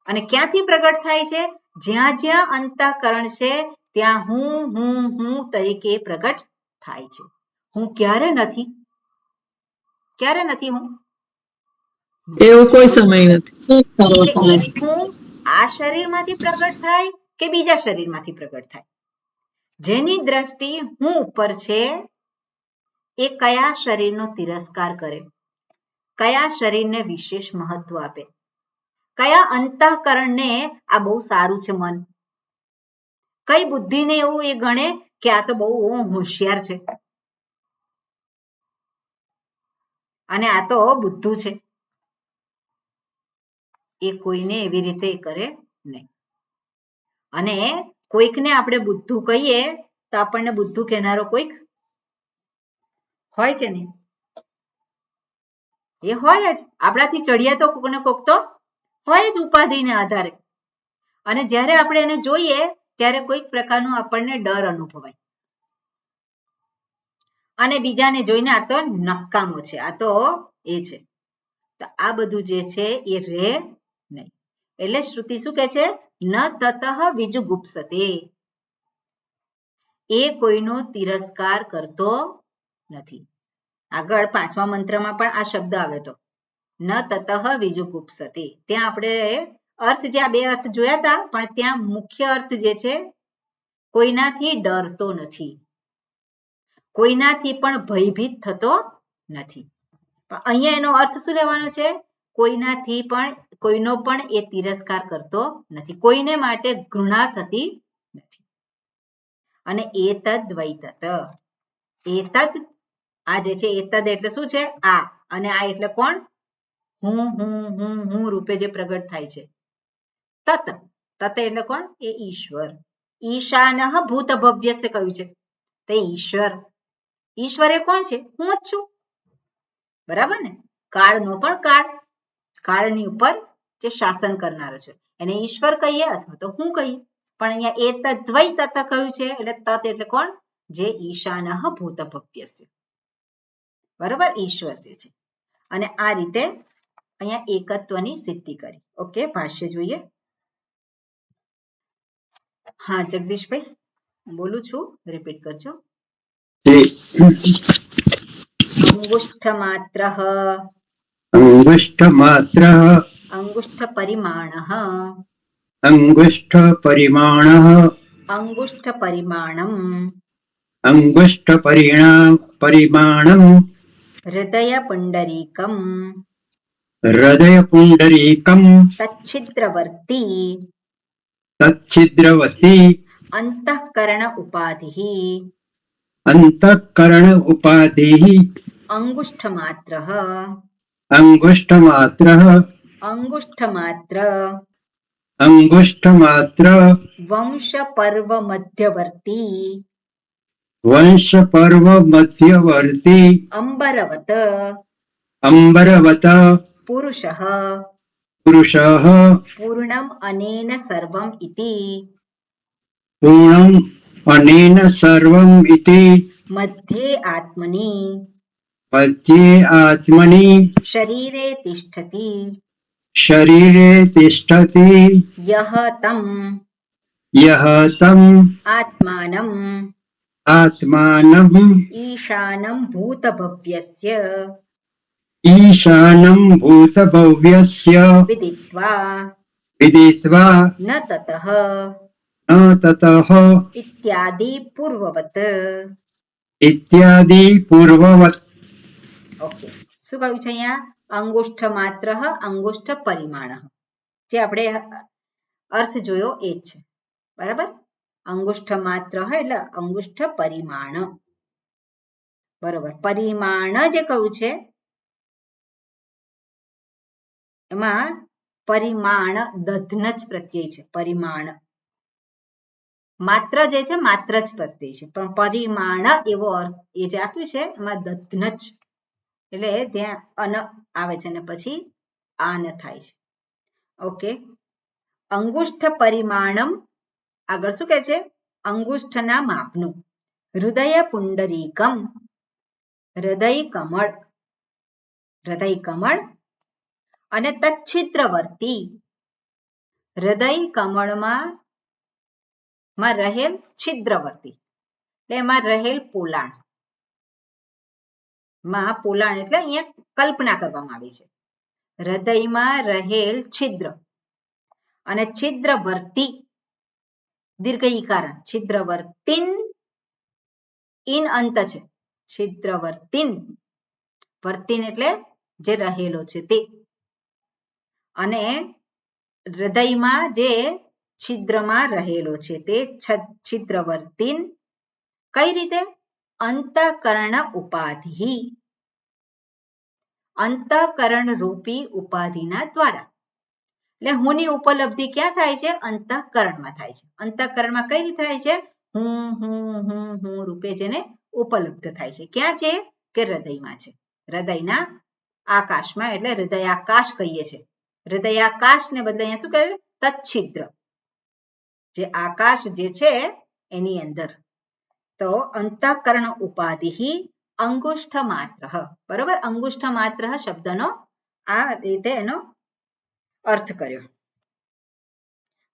અને ક્યાંથી પ્રગટ થાય છે? જ્યાં જ્યાં અંતઃકરણ છે ત્યાં હું તરીકે પ્રગટ થાય છે. હું ક્યારે નથી હું? એવો કોઈ સમય નથી. હું આ શરીરમાંથી પ્રગટ થાય કે બીજા શરીરમાંથી પ્રગટ થાય? જેની દ્રષ્ટિ હું ઉપર છે એ કયા શરીરનો તિરસ્કાર કરે, કયા શરીરને વિશેષ મહત્વ આપે, કયા અંતઃકરણને આ બહુ સારું છે મન, કઈ બુદ્ધિને એવું એ ગણે કે આ તો બહુ હોશિયાર છે અને આ તો બુદ્ધુ છે, એ કોઈને એવી રીતે કરે નહીં. અને કોઈકને આપણે બુદ્ધુ કહીએ તો આપણને બુદ્ધુ કહેનારો કોઈક હોય કે નહીં? એ હોય જ. આપણાથી ચડિયા તો કોકને કોક તો હોય જ ઉપાધિને આધારે. અને જ્યારે આપણે એને જોઈએ ત્યારે કોઈક પ્રકારનો આપણને ડર અનુભવાય અને બીજાને જોઈને આ તો નકામો છે, આ તો એ છે. તો આ બધું જે છે એ રહે નહીં. એટલે શ્રુતિ શું કહે છે? ન તતઃ વિજુગુપ્સતે, એ કોઈનો તિરસ્કાર કરતો નથી. આગળ 5મા મંત્રમાં પણ આ શબ્દ આવ્યો હતો, ન તતઃ વિજુગુપ્સતે. ત્યાં આપણે અર્થ જે આ બે અર્થ જોયા હતા, પણ ત્યાં મુખ્ય અર્થ જે છે કોઈનાથી ડરતો નથી, કોઈનાથી પણ ભયભીત થતો નથી. પણ અહીંયા એનો અર્થ શું લેવાનો છે? કોઈનાથી પણ કોઈનો પણ એ તિરસ્કાર કરતો નથી, કોઈને માટે ઘૃણા થતી નથી. અને એતદ વૈતત, એતદ આ જે છે એતદ એટલે શું છે? આ. અને આ એટલે કોણ? હું રૂપે જે પ્રગટ થાય છે. તત, તત એટલે કોણ? એ ઈશ્વર. ઈશાનઃ ભૂત ભવ્યસ્ય કહ્યું છે, તે ઈશ્વર. ઈશ્વર એ કોણ છે? હું જ છું, બરાબર ને? કાળનો પણ કાળની ઉપર જે શાસન કરનારો છે એને ઈશ્વર કહીએ અથવા તો હું કહીએ. પણ અહીંયા એ તદ્વૈ તત કહ્યું છે એટલે તત એટલે કોણ? જે ઈશાનઃ ભૂત ભવ્યસ્ય, બરાબર? ઈશ્વર જે છે. અને આ રીતે અહીંયા એકત્વની સિદ્ધિ કરી. ઓકે, ભાષ્ય જોઈએ. હા જગદીશભાઈ, બોલું છું, રિપીટ કરજો. અંગુષ્ઠ માત્ર, અંગુષ્ઠ પરિમાણ, અંગુષ્ઠ પરિમાણમ, હૃદય પુંડરીકમ, તચ્છિદ્રવર્તી, અંતઃકરણ ઉપાધિ, અંગુષ્ઠ માત્ર, વંશ પર્વ મધ્યવર્તી, અંબરવત, પુરુષઃ, પૂર્ણમ અનેન સર્વમ ઇતિ, મધ્યે આત્મની, શરીરે તિષ્ઠતિ, યહ તમ આત્માનમ ઈશાનમ ભૂતભવ્યસ્ય વિદિત્વા ન તતઃ ઇત્યાદિ પૂર્વવત. ઓકે, શું કહ્યું છે અહીંયા? અંગુષ્ઠ માત્ર, અંગુષ્ઠ પરિમાણ, જે આપણે અર્થ જોયો એ જ છે, બરાબર? અંગુષ્ઠ માત્ર એટલે અંગુષ્ઠ પરિમાણ, બરોબર. પરિમાણ જે કહ્યું છે એમાં પરિમાણ દધ્ન જ પ્રત્યય છે. પરિમાણ માત્ર જે છે માત્ર જ પ્રત્યય છે, પણ પરિમાણ એવો અર્થ એ જે આપ્યું છે એમાં દધ્ન જ એટલે ત્યાં અન આવે છે અને પછી આન થાય છે. ઓકે, અંગુષ્ઠ પરિમાણમ આગળ શું કહે છે? અંગુષ્ઠના માપનું. હૃદય પુંડરીકમ હૃદય કમળ, હૃદય કમળ અને તચ્છિદ્રવર્તી હૃદય કમળમાં રહેલ છિદ્રવર્તી એટલે એમાં રહેલ પોલાણ, પોલાણ એટલે અહીંયા કલ્પના કરવામાં આવી છે. હૃદયમાં રહેલ છિદ્ર અને છિદ્રવર્તી દીર્ઘ ઈકાર છિદ્રવર્તીન ઇન અંત છે. છિદ્રવર્તીન વર્તીન એટલે જે રહેલો છે તે, અને હૃદયમાં જે છિદ્રમાં રહેલો છે તે છિદ્રવર્તીન કઈ રીતે? અંતઃકરણ ઉપાધિ, અંતઃકરણ રૂપી ઉપાધિના દ્વારા. એટલે હુંની ઉપલબ્ધિ ક્યાં થાય છે? અંતઃકરણમાં થાય છે. અંતઃકરણમાં કઈ રીતે થાય છે? હું રૂપે જેને ઉપલબ્ધ થાય છે. ક્યાં છે? કે હૃદયમાં છે. હૃદયના આકાશમાં, એટલે હૃદયાકાશ કહીએ છીએ. હૃદયાકાશને બદલે અહીંયા શું કહ્યું? તચ્છિદ્ર, જે આકાશ જે છે એની અંદર. તો અંતઃકરણ ઉપાધિ અંગુષ્ઠ માત્ર, બરોબર? અંગુષ્ઠ માત્ર શબ્દનો આ રીતે એનો અર્થ કર્યો.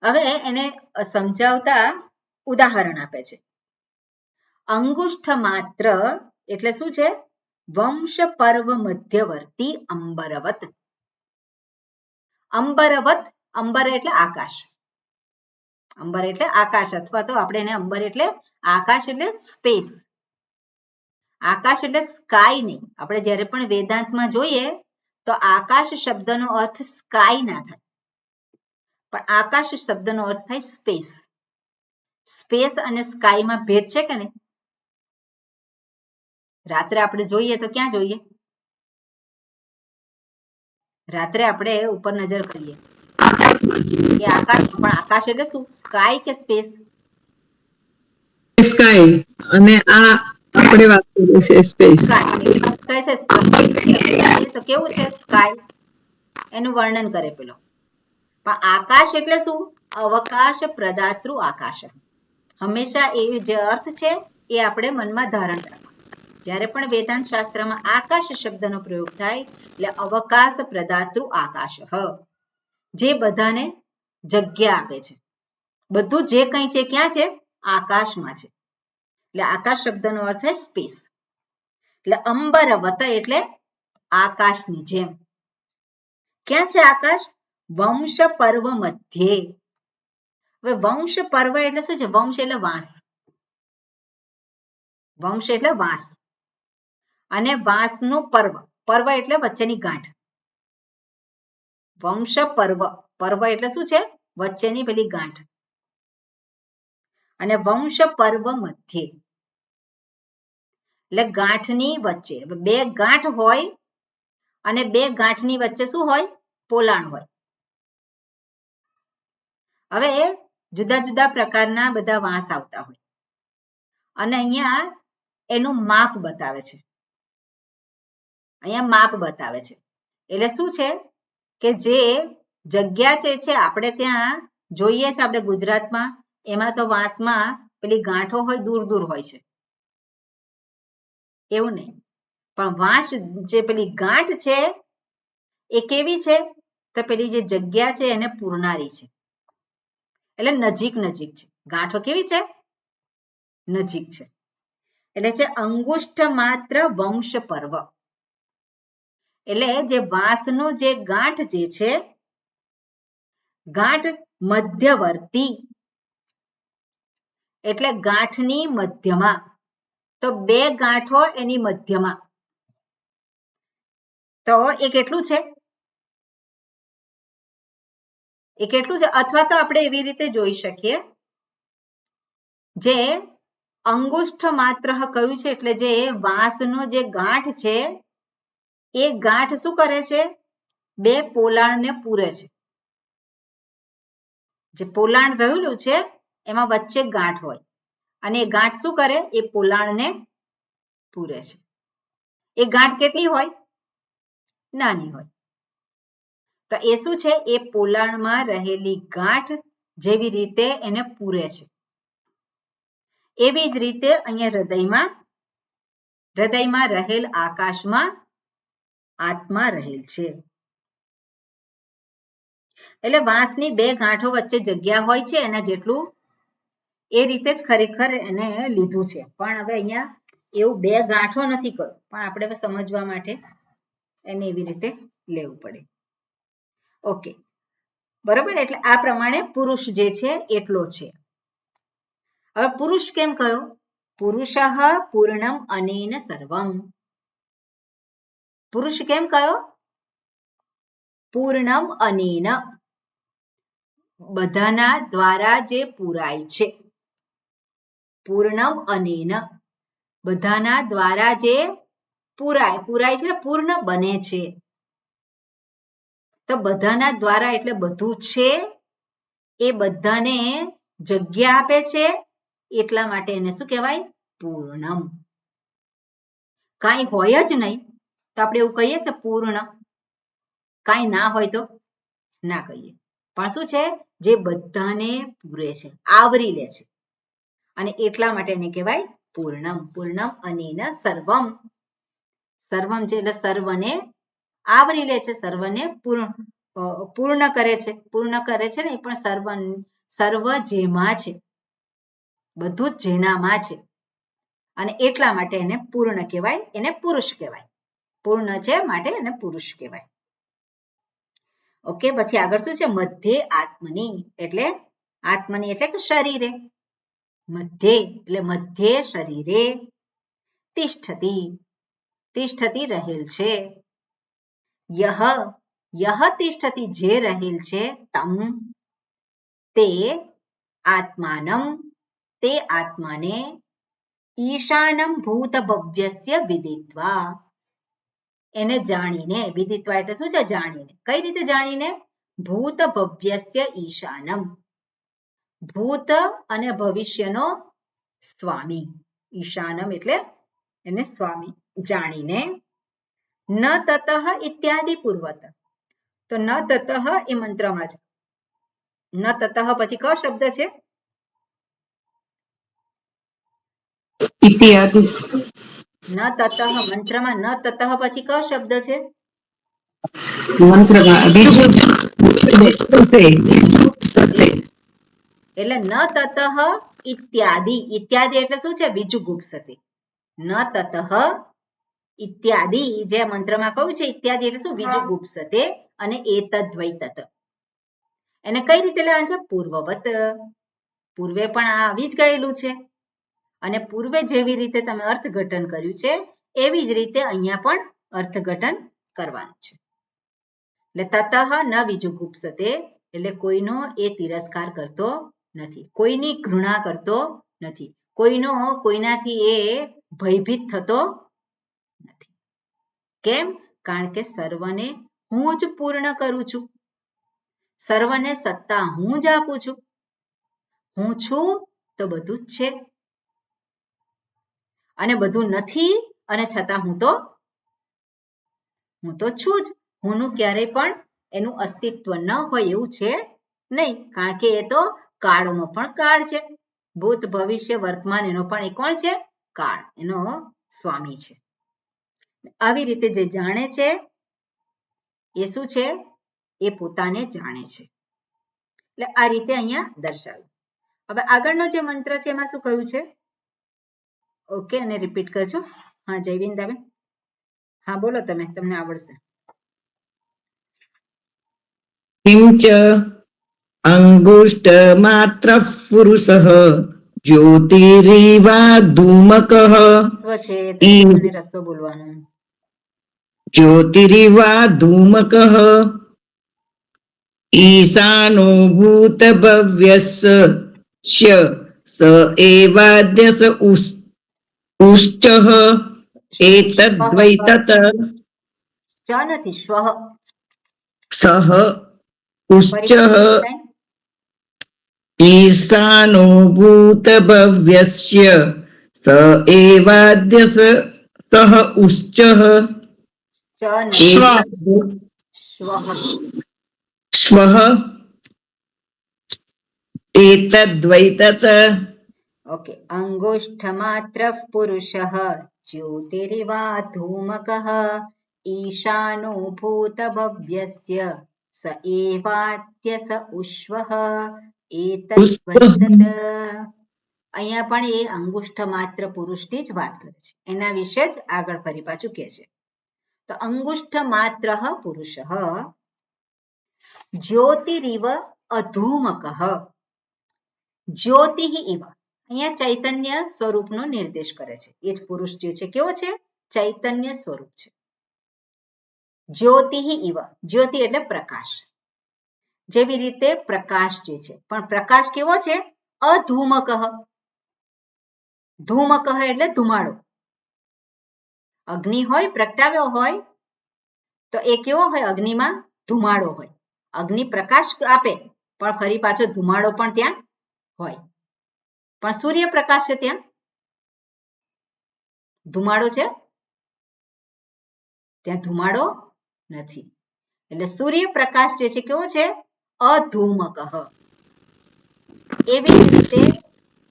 હવે એને સમજાવતા ઉદાહરણ આપે છે. અંગુષ્ઠ માત્ર એટલે શું છે? વંશ પર્વ મધ્યવર્તી અંબરવત. અંબરવત, અંબર એટલે આકાશ, અંબર એટલે આકાશ, અથવા તો આપણે એને અંબર એટલે આકાશ એટલે સ્પેસ. આકાશ એટલે સ્કાય નહીં. આપણે જ્યારે પણ વેદાંતમાં જોઈએ તો આકાશ શબ્દનો અર્થ સ્કાય ના થાય, પણ આકાશ શબ્દનો અર્થ થાય સ્પેસ. સ્પેસ અને સ્કાયમાં ભેદ છે કે નહીં? રાત્રે આપણે જોઈએ તો ક્યાં જોઈએ? રાત્રે આપણે ઉપર નજર કરીએ કે આકાશ, પણ આકાશ એટલે શું? સ્કાય કે સ્પેસ? સ્કાય. અને આ આપણે વાત કરીએ છીએ સ્પેસ. કહે છે તો કેવું છે સ્કાય? એનું વર્ણન કરે પેલો. પણ આકાશ એટલે શું? અવકાશ પ્રદાતૃ આકાશ. હંમેશા એ જે અર્થ છે એ આપણે મનમાં ધારણ રાખવાનું. જ્યારે પણ વેદાંત શાસ્ત્રમાં આકાશ શબ્દનો પ્રયોગ થાય એટલે અવકાશ પ્રદાતૃ આકાશ, જે બધાને જગ્યા આપે છે. બધું જે કંઈ છે ક્યાં છે? આકાશમાં છે. એટલે આકાશ શબ્દનો અર્થ છે સ્પેસ. એટલે અંબરવત એટલે આકાશની જેમ. ક્યાં છે આકાશ? વંશ પર્વ મધ્યે. હવે વંશ પર્વ એટલે શું છે? વંશ એટલે વાંસ, વંશ એટલે વાંસ, અને વાંસનું પર્વ, પર્વ એટલે વચ્ચેની ગાંઠ. વંશ પર્વ, પર્વ એટલે શું છે? વચ્ચેની પેલી ગાંઠ. અને વંશ પર્વ મધ્યે એટલે ગાંઠની વચ્ચે. બે ગાંઠ હોય અને બે ગાંઠની વચ્ચે શું હોય? પોલાણ હોય. હવે જુદા જુદા પ્રકારના બધા વાંસ આવતા હોય અને અહીંયા એનું માપ બતાવે છે. અહીંયા માપ બતાવે છે એટલે શું છે કે જે જગ્યા છે આપણે ત્યાં જોઈએ છે, આપણે ગુજરાતમાં એમાં તો વાંસમાં પેલી ગાંઠો હોય દૂર દૂર હોય છે, એવું નહીં. પણ વાંસ જે પેલી ગાંઠ છે એ કેવી છે? તો પેલી જે જગ્યા છે એને પૂરનારી છે, એટલે નજીક નજીક છે. ગાંઠો કેવી છે? નજીક છે. એટલે છે અંગુષ્ઠ માત્ર વંશ પર્વ. એટલે જે વાંસનો જે ગાંઠ જે છે, ગાંઠ મધ્યવર્તી એટલે ગાંઠની મધ્યમાં. તો બે ગાંઠો એની મધ્યમાં, તો એ કેટલું છે? એ કેટલું છે? અથવા તો આપણે એવી રીતે જોઈ શકીએ, જે અંગુષ્ઠ માત્ર કહ્યું છે એટલે જે વાંસનો જે ગાંઠ છે એ ગાંઠ શું કરે છે? બે પોલાણને પૂરે છે. જે પોલાણ રહેલું છે એમાં વચ્ચે ગાંઠ હોય અને એ ગાંઠ શું કરે? એ પોલાણને પૂરે છે. એ ગાંઠ કેટલી હોય? નાની હોય. તો એ શું છે? એ પોલાણમાં રહેલી ગાંઠ જેવી રીતે એને પૂરે છે. એવી જ રીતે અહીંયા હૃદયમાં રહેલ આકાશમાં આત્મા રહેલ છે. એટલે વાંસની બે ગાંઠો વચ્ચે જગ્યા હોય છે એના જેટલું એ રીતે જ ખરેખર એને લીધું છે. પણ હવે અહીંયા એવું બે ગાંઠો નથી કહ્યું, પણ આપણે હવે સમજવા માટે એને એવી રીતે લેવું પડે. ઓકે, બરોબર. એટલે આ પ્રમાણે પુરુષ જે છે એટલો છે. હવે પુરુષ કેમ કયો? પુરુષ પૂર્ણમ અનેન સર્વમ. પુરુષ કેમ કયો? પૂર્ણમ અનેન, બધાના દ્વારા જે પૂરાય છે. પૂર્ણમ અનેન, બધાના દ્વારા જે પૂરાય છે, પૂર્ણ બને છે. તો બધાના દ્વારા એટલે બધું છે, એ બધાને જગ્યા આપે છે, એટલા માટે એને શું કહેવાય? પૂર્ણમ. કાંઈ હોય જ નહીં તો આપણે એવું કહીએ કે પૂર્ણ. કાંઈ ના હોય તો ના કહીએ. પણ શું છે? જે બધાને પૂરે છે, આવરી લે છે, અને એટલા માટે એને કહેવાય પૂર્ણમ. પૂર્ણમ અનેન સર્વમ. સર્વમ છે એટલે સર્વને આવરી લે છે, સર્વને પૂર્ણ કરે છે. પૂર્ણ કરે છે ને એ પણ સર્વ જેમાં છે, બધું જ જેનામાં છે, અને એટલા માટે એને પૂર્ણ કહેવાય, એને પુરુષ કહેવાય. પૂર્ણ છે માટે એને પુરુષ કહેવાય. ઓકે, પછી આગળ શું છે? મધ્યે આત્મની, એટલે આત્મની એટલે કે શરીરે. મધ્યે એટલે મધ્યે શરીરે. તિષ્ઠતી, તિષ્ઠતી રહેલ છે. યહ તિષ્ઠતી, જે રહેલ છે. તમ, તે આત્માનમ, તે આત્માને. ઈશાનમ ભૂત ભવ્યસ્ય વિદિત્વા, એને જાણીને. વિદિત્વા એટલે શું છે? જાણીને. કઈ રીતે જાણીને? ભૂત ભવ્યસ્ય ઈશાનમ, ભૂત અને ભવિષ્યનો સ્વામી. ઈશાનમ એટલે એને સ્વામી જાણીને. ન તતઃ ઇત્યાદિ પૂર્વત. તો ન તતઃ એ મંત્રમાં છે. ન તતઃ પછી કયો શબ્દ છે? ઇત્યાદિ. ન તતઃ, મંત્રમાં ન તતઃ પછી કયો શબ્દ છે? મંત્રમાં એટલે ન તતઃ ઇત્યાદિ. ઇત્યાદિ એટલે શું છે? વિજુગુપ્સતે. ન તતઃ ઇત્યાદિ, જે મંત્રમાં કહ્યું છે ઇત્યાદિ એટલે શું? વિજુગુપ્સતે. અને એતદ્વૈ તત, એને કઈ રીતે લેવાનું છે? પૂર્વવત. પૂર્વે પણ આવી જ ગયેલું છે, અને પૂર્વે જેવી રીતે તમે અર્થઘટન કર્યું છે એવી જ રીતે અહીંયા પણ અર્થઘટન કરવાનું છે. એટલે તતઃ ન વિજુગુપ્સતે, એટલે કોઈનો એ તિરસ્કાર કરતો નથી, કોઈની ઘૃણા કરતો નથી, કોઈનાથી એ ભયભીત થતો નથી. કેમ? કારણ કે સર્વને હું જ પૂર્ણ કરું છું, સર્વને સત્તા હું જ આપું છું. હું છું તો બધું જ છે, અને બધું નથી અને છતાં હું તો છું જ. હુંનું ક્યારેય પણ એનું અસ્તિત્વ ન હોય એવું છે નહીં, કારણ કે એ તો કાળનો પણ કાળ છે. ભૂત ભવિષ્ય વર્તમાન એનો પણ એ કોણ છે? કાળ, એનો સ્વામી છે. આવી રીતે જે જાણે છે એ શું છે? એ પોતાને જાણે છે. એટલે આ રીતે અહીંયા દર્શાવ્યું. હવે આગળનો જે મંત્ર છે એમાં શું કહ્યું છે? ઓકે, અને રિપીટ કરજો. હા, જયવિંદાબેન, હા બોલો, તમને આવડશે. કિંચ અંગુષ્ટ માત્ર પુરુષઃ જ્યોતિરિવા ધૂમકઃ. સ્વ છે અને રસ્તો બોલવાનો. જ્યોતિરિવા ધૂમકઃ ઈશાનો ભૂત ભવ્યસ્ય સ એવાદ્યસ ઉશ્ચ એતદ્વૈ તત. ચ નથી, શ્વઃ. સહ ઉશ્ચ ફરી ઈશાનો ભૂતભવ્યસ્ય સ એવાદ્ય સહ ઉશ્ચ ચ નહીં શ્વઃ શ્વઃ એતદ્વૈતત ઓકે અંગુષ્ઠમાત્ર પુરુષः જ્યોતિરિવા ધૂમકः ઈશાનો ભૂતભવ્યસ્ય સ એવાત્ય સ ઉશ્વઃ એતદ્વૈતત અહીંયા પણ એ અંગુષ્ઠ માત્ર પુરુષની જ વાત કરે છે એના વિશે જ આગળ ફરી પાછું કહે છે તો અંગુષ્ઠ માત્ર પુરુષ જ્યોતિરિવ અધૂમકઃ જ્યોતિ ઇવ અહીંયા ચૈતન્ય સ્વરૂપનો નિર્દેશ કરે છે એ જ પુરુષ જે છે કેવો છે ચૈતન્ય સ્વરૂપ છે જ્યોતિ ઇવ જ્યોતિ એટલે પ્રકાશ જેવી રીતે પ્રકાશ જે છે પણ પ્રકાશ કેવો છે અધૂમકઃ ધૂમકઃ એટલે ધુમાડો અગ્નિ હોય પ્રગટાવ્યો હોય તો એ કેવો હોય અગ્નિમાં ધુમાડો હોય અગ્નિ પ્રકાશ આપે પણ ફરી પાછો ધુમાડો પણ ત્યાં હોય પણ સૂર્યપ્રકાશ છે ત્યાં ધુમાડો છે ત્યાં ધુમાડો નથી એટલે સૂર્યપ્રકાશ જે છે કેવો છે અધૂમકઃ એવી રીતે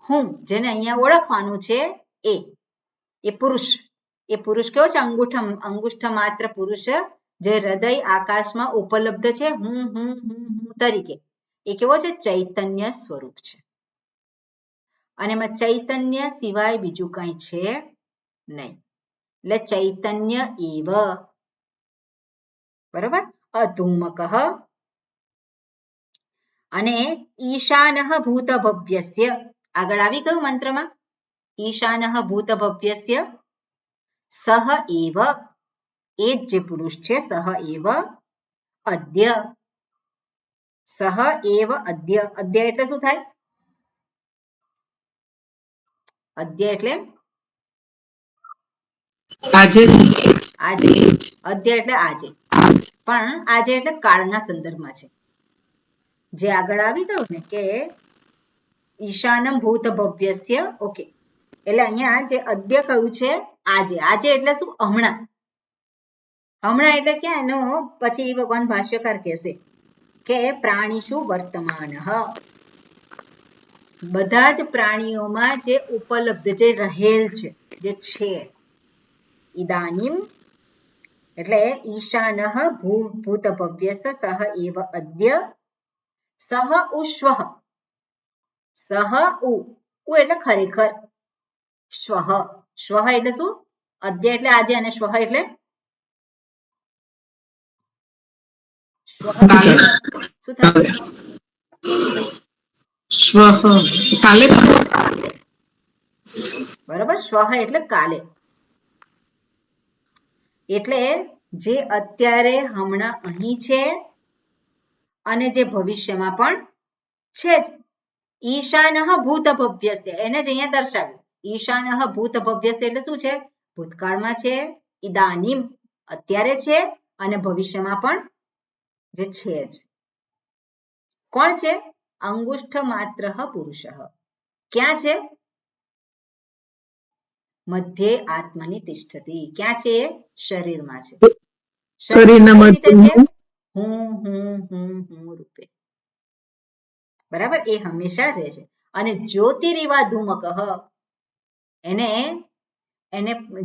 હું જેને અહીંયા ઓળખવાનું છે એ પુરુષ કેવો છે અંગુષ્ઠ માત્ર પુરુષ જે હૃદય આકાશમાં ઉપલબ્ધ છે હું તરીકે એ કેવો છે ચૈતન્ય સ્વરૂપ છે અને એમાં ચૈતન્ય સિવાય બીજું કંઈ છે નહીં એટલે ચૈતન્ય એવ બરોબર અધૂમકઃ અને ઈશાનઃ ભૂતભવ્યસ્ય આગળ આવી ગયું મંત્રમાં ઈશાનઃ ભૂતભવ્યસ્ય સહ એવ એ જે પુરુષ છે સહ એવ અદ્ય સહ એવ અદ્ય અદ્ય એટલે શું થાય અદ્ય એટલે આજે અદ્ય એટલે આજે પણ આજે એટલે કાળના સંદર્ભમાં છે જે આગળ આવી ગયું ને કે ઈશાનમ ભૂતભવ્યસ્ય ઓકે એટલે અહીંયા જે અદ્ય કહ્યું છે આજે એટલે શું હમણાં એટલે ક્યાં એનો પછી ભગવાન ભાષ્યકાર કહેશે કે પ્રાણીષુ વર્તમાન બધા જ પ્રાણીઓમાં જે ઉપલબ્ધ જે રહેલ છે જે છે ઇદાનીમ એટલે ઈશાનઃ ભૂતભવ્યસ સહ એવ અદ્ય સહ ઉશ્વઃ સહ ઉ એટલે ખરેખર શ્વઃ એટલે શું અદ્ય એટલે આજે અને શ્વઃ એટલે શું થાય કાલે બરાબર શ્વઃ એટલે કાલે એટલે જે અત્યારે હમણાં અહીં છે અને જે ભવિષ્યમાં પણ છે જ ઈશાનઃ ભૂતભવ્યસ્ય એને જ અહીંયા દર્શાવ્યું ઈશાનઃ ભૂતભવ્યસ્ય એટલે શું છે ભૂતકાળમાં છે ઇદાનીમ અત્યારે છે અને ભવિષ્યમાં પણ જે છે જ કોણ છે અંગુષ્ઠ માત્ર પુરુષ ક્યાં છે મધ્યે આત્મની તિષ્ઠતી ક્યાં છે શરીરમાં છે શરીરના મધ્ય હું રૂપે બરાબર એ હંમેશા રહે છે અને જ્યોતિરિવા ધૂમકઃ એને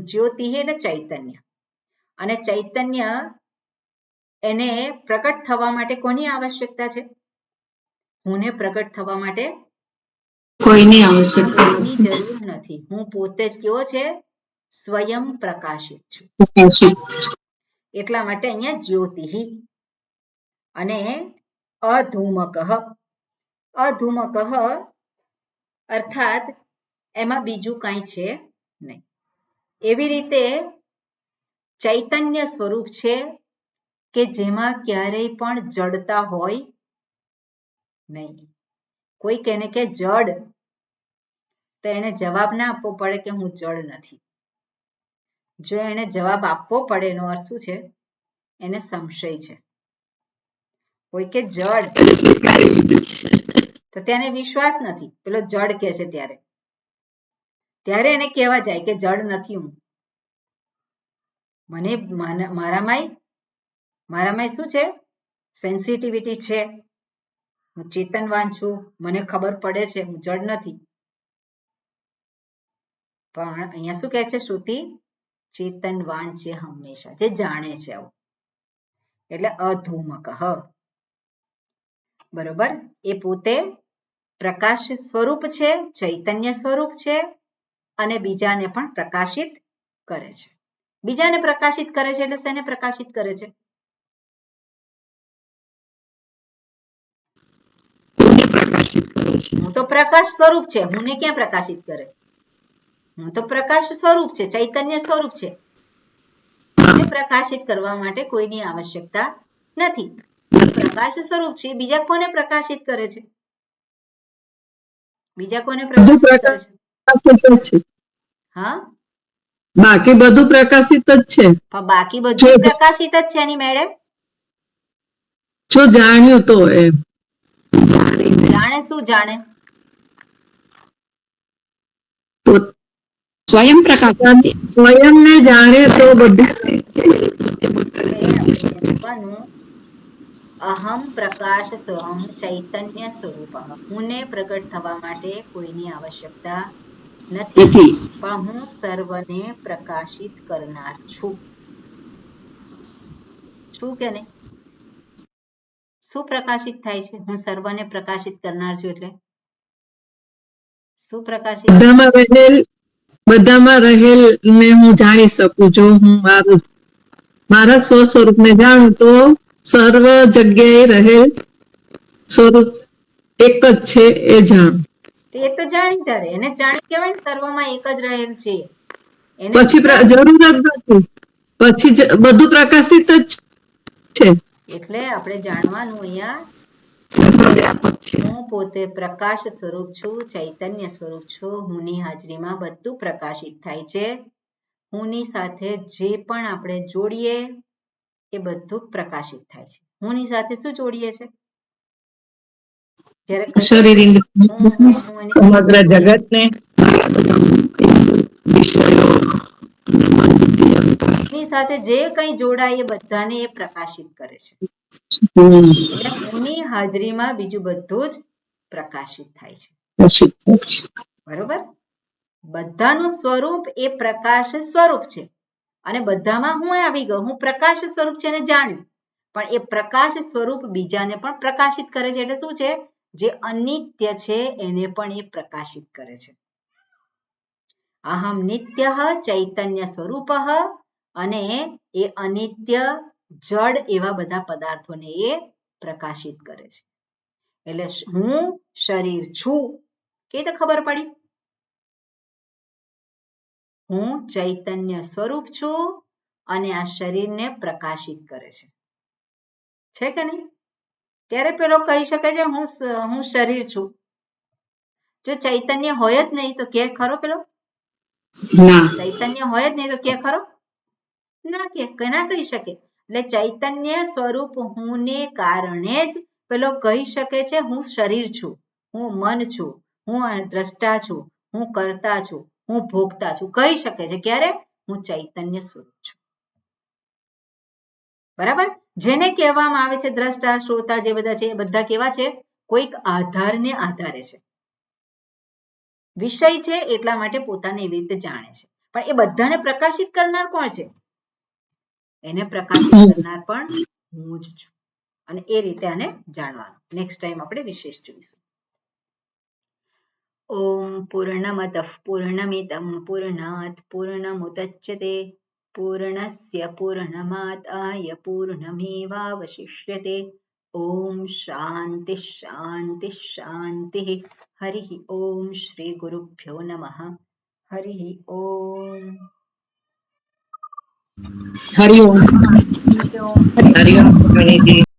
જ્યોતિ એટલે ચૈતન્ય અને ચૈતન્ય એને પ્રગટ થવા માટે કોની આવશ્યકતા છે હુંને પ્રગટ થવા માટે કોઈની આવશ્યકતા જરૂર નથી હું પોતે જ કેવો છે સ્વયં પ્રકાશિત છું એટલા માટે અહીંયા જ્યોતિ અને અધૂમકઃ અર્થાત એમાં બીજું કાંઈ છે નહીં એવી રીતે ચૈતન્ય સ્વરૂપ છે કે જેમાં ક્યારેય પણ જડતા હોય નહીં કોઈ કહે કે જડ તો એને જવાબ ના આપવો પડે કે હું જડ નથી જો એને જવાબ આપવો પડે એનો અર્થ શું છે એને સંશય છે કોઈ કે જડ, તો તેને વિશ્વાસ નથી, પેલો જડ કે છે ત્યારે એને કહેવા જાય કે જડ નથી હું, મને મારામાં શું છે, સેન્સિટિવિટી છે, હું ચેતનવાન છું, મને ખબર પડે છે હું જડ નથી. પણ અહીંયા શું કહે છે શ્રુતિ, ચેતનવાન છે હંમેશા, જે જાણે છે આવું, એટલે અધૂમકઃ. બરોબર, એ પોતે પ્રકાશ સ્વરૂપ છે, ચૈતન્ય સ્વરૂપ છે, અને બીજાને પણ પ્રકાશિત કરે છે. બીજાને પ્રકાશિત કરે છે એટલે શેને પ્રકાશિત કરે છે? હું તો પ્રકાશ સ્વરૂપ છે, હુંને ક્યાં પ્રકાશિત કરે? હું તો પ્રકાશ સ્વરૂપ છે, ચૈતન્ય સ્વરૂપ છે, મને પ્રકાશિત કરવા માટે કોઈની આવશ્યકતા નથી. પ્રકાશ સ્વરૂપ છે, બીજા કોને પ્રકાશિત કરે છે? બીજા કોને પ્રકાશિત કરે છે? હા, બાકી બધું પ્રકાશિત જ છે. પણ બાકી બધું પ્રકાશિત જ છે એની મેળે. જો જાણ્યું તો એમ. જાણે શું જાણે? સ્વયં પ્રકાશ, સ્વયંને જાણે તો બધું. અહમ પ્રકાશ સ્વયં ચૈતન્ય સ્વરૂપ, હુંને પ્રગટ થવા માટે કોઈની આવશ્યકતા નથી, પણ હું સર્વને પ્રકાશિત કરનાર છું. શું કે નહીં? શું પ્રકાશિત થાય છે? હું સર્વને પ્રકાશિત કરનાર છું એટલે શું પ્રકાશિત? બધામાં રહેલ ને હું જાણી શકું. જો હું મારા સ્વ સ્વરૂપને જાણું તો સર્વ જગ્યાએ રહેલ સ્વરૂપ એક જ છે એ જાણું. એ તો જાણી તારે, એને જાણી કહેવાય ને, સર્વમાં એક જ રહેલ છે. પછી જરૂર જ નથી, પછી બધું પ્રકાશિત જ છે. એટલે આપણે જાણવાનું અહીંયા, હું પોતે પ્રકાશ સ્વરૂપ છું, ચૈતન્ય સ્વરૂપ છું, હુંની હાજરીમાં બધું પ્રકાશિત થાય છે. હુંની સાથે જે પણ આપણે જોડીએ એ બધું પ્રકાશિત થાય છે. હુંની સાથે શું જોડીએ છે? શરીર સમગ્ર જગતને સાથે જે કંઈ જોડાય એ બધાને એ પ્રકાશિત કરે છે. એટલે હુંની હાજરીમાં બીજું બધું જ પ્રકાશિત થાય છે. બરોબર, બધાનું સ્વરૂપ એ પ્રકાશ સ્વરૂપ છે, અને બધામાં હું આવી ગયો, હું પ્રકાશ સ્વરૂપ છે ને જાણ્યું, પણ એ પ્રકાશ સ્વરૂપ બીજાને પણ પ્રકાશિત કરે છે. એટલે શું છે? જે અનિત્ય છે એને પણ એ પ્રકાશિત કરે છે. અહમ નિત્ય ચૈતન્ય સ્વરૂપ, અને એ અનિત્ય જડ એવા બધા પદાર્થોને એ પ્રકાશિત કરે છે. એટલે હું શરીર છું, કેવી રીતે ખબર પડી? હું ચૈતન્ય સ્વરૂપ છું અને આ શરીરને પ્રકાશિત કરે છે કે નહીં? ત્યારે પેલો કહી શકે છે હું શરીર છું. જો ચૈતન્ય હોય જ નહીં તો કે ખરો પેલો? ચૈતન્ય હોય જ નહીં તો કે ખરો? ના કહી શકે. એટલે ચૈતન્ય સ્વરૂપ હુંને કારણે જ પેલો કહી શકે છે હું શરીર છું, હું મન છું, હું દ્રષ્ટા છું, હું કર્તા છું, હું ભોગતા છું. કહી શકે છે ક્યારે? હું ચૈતન્ય સ્વરૂપ છું. બરાબર, જેને કહેવામાં આવે છે દ્રષ્ટા શ્રોતા જે બધા છે એ બધા કેવા છે? કોઈક આધારને આધારે છે. વિષય છે એટલા માટે પોતાને એવી રીતે જાણે છે, પણ એ બધાને પ્રકાશિત કરનાર કોણ છે? એને પ્રકાશિત કરનાર પણ હું જ છું. અને એ રીતે આને જાણવાનું. નેક્સ્ટ ટાઈમ આપણે વિશેષ જોઈશું. ઓમ પૂર્ણમતઃ પૂર્ણમિદં પૂર્ણાત પૂર્ણમુદચ્યતે પૂર્ણસ્ય પૂર્ણમાદાય પૂર્ણમેવાવશિષ્યતે. ઓમ શાંતિ શાંતિ શાંતિ. હરિ ઓમ શ્રી ગુરુભ્યો નમઃ. હરિ ઓમ. હરિ ઓમ. હરિ ઓમ.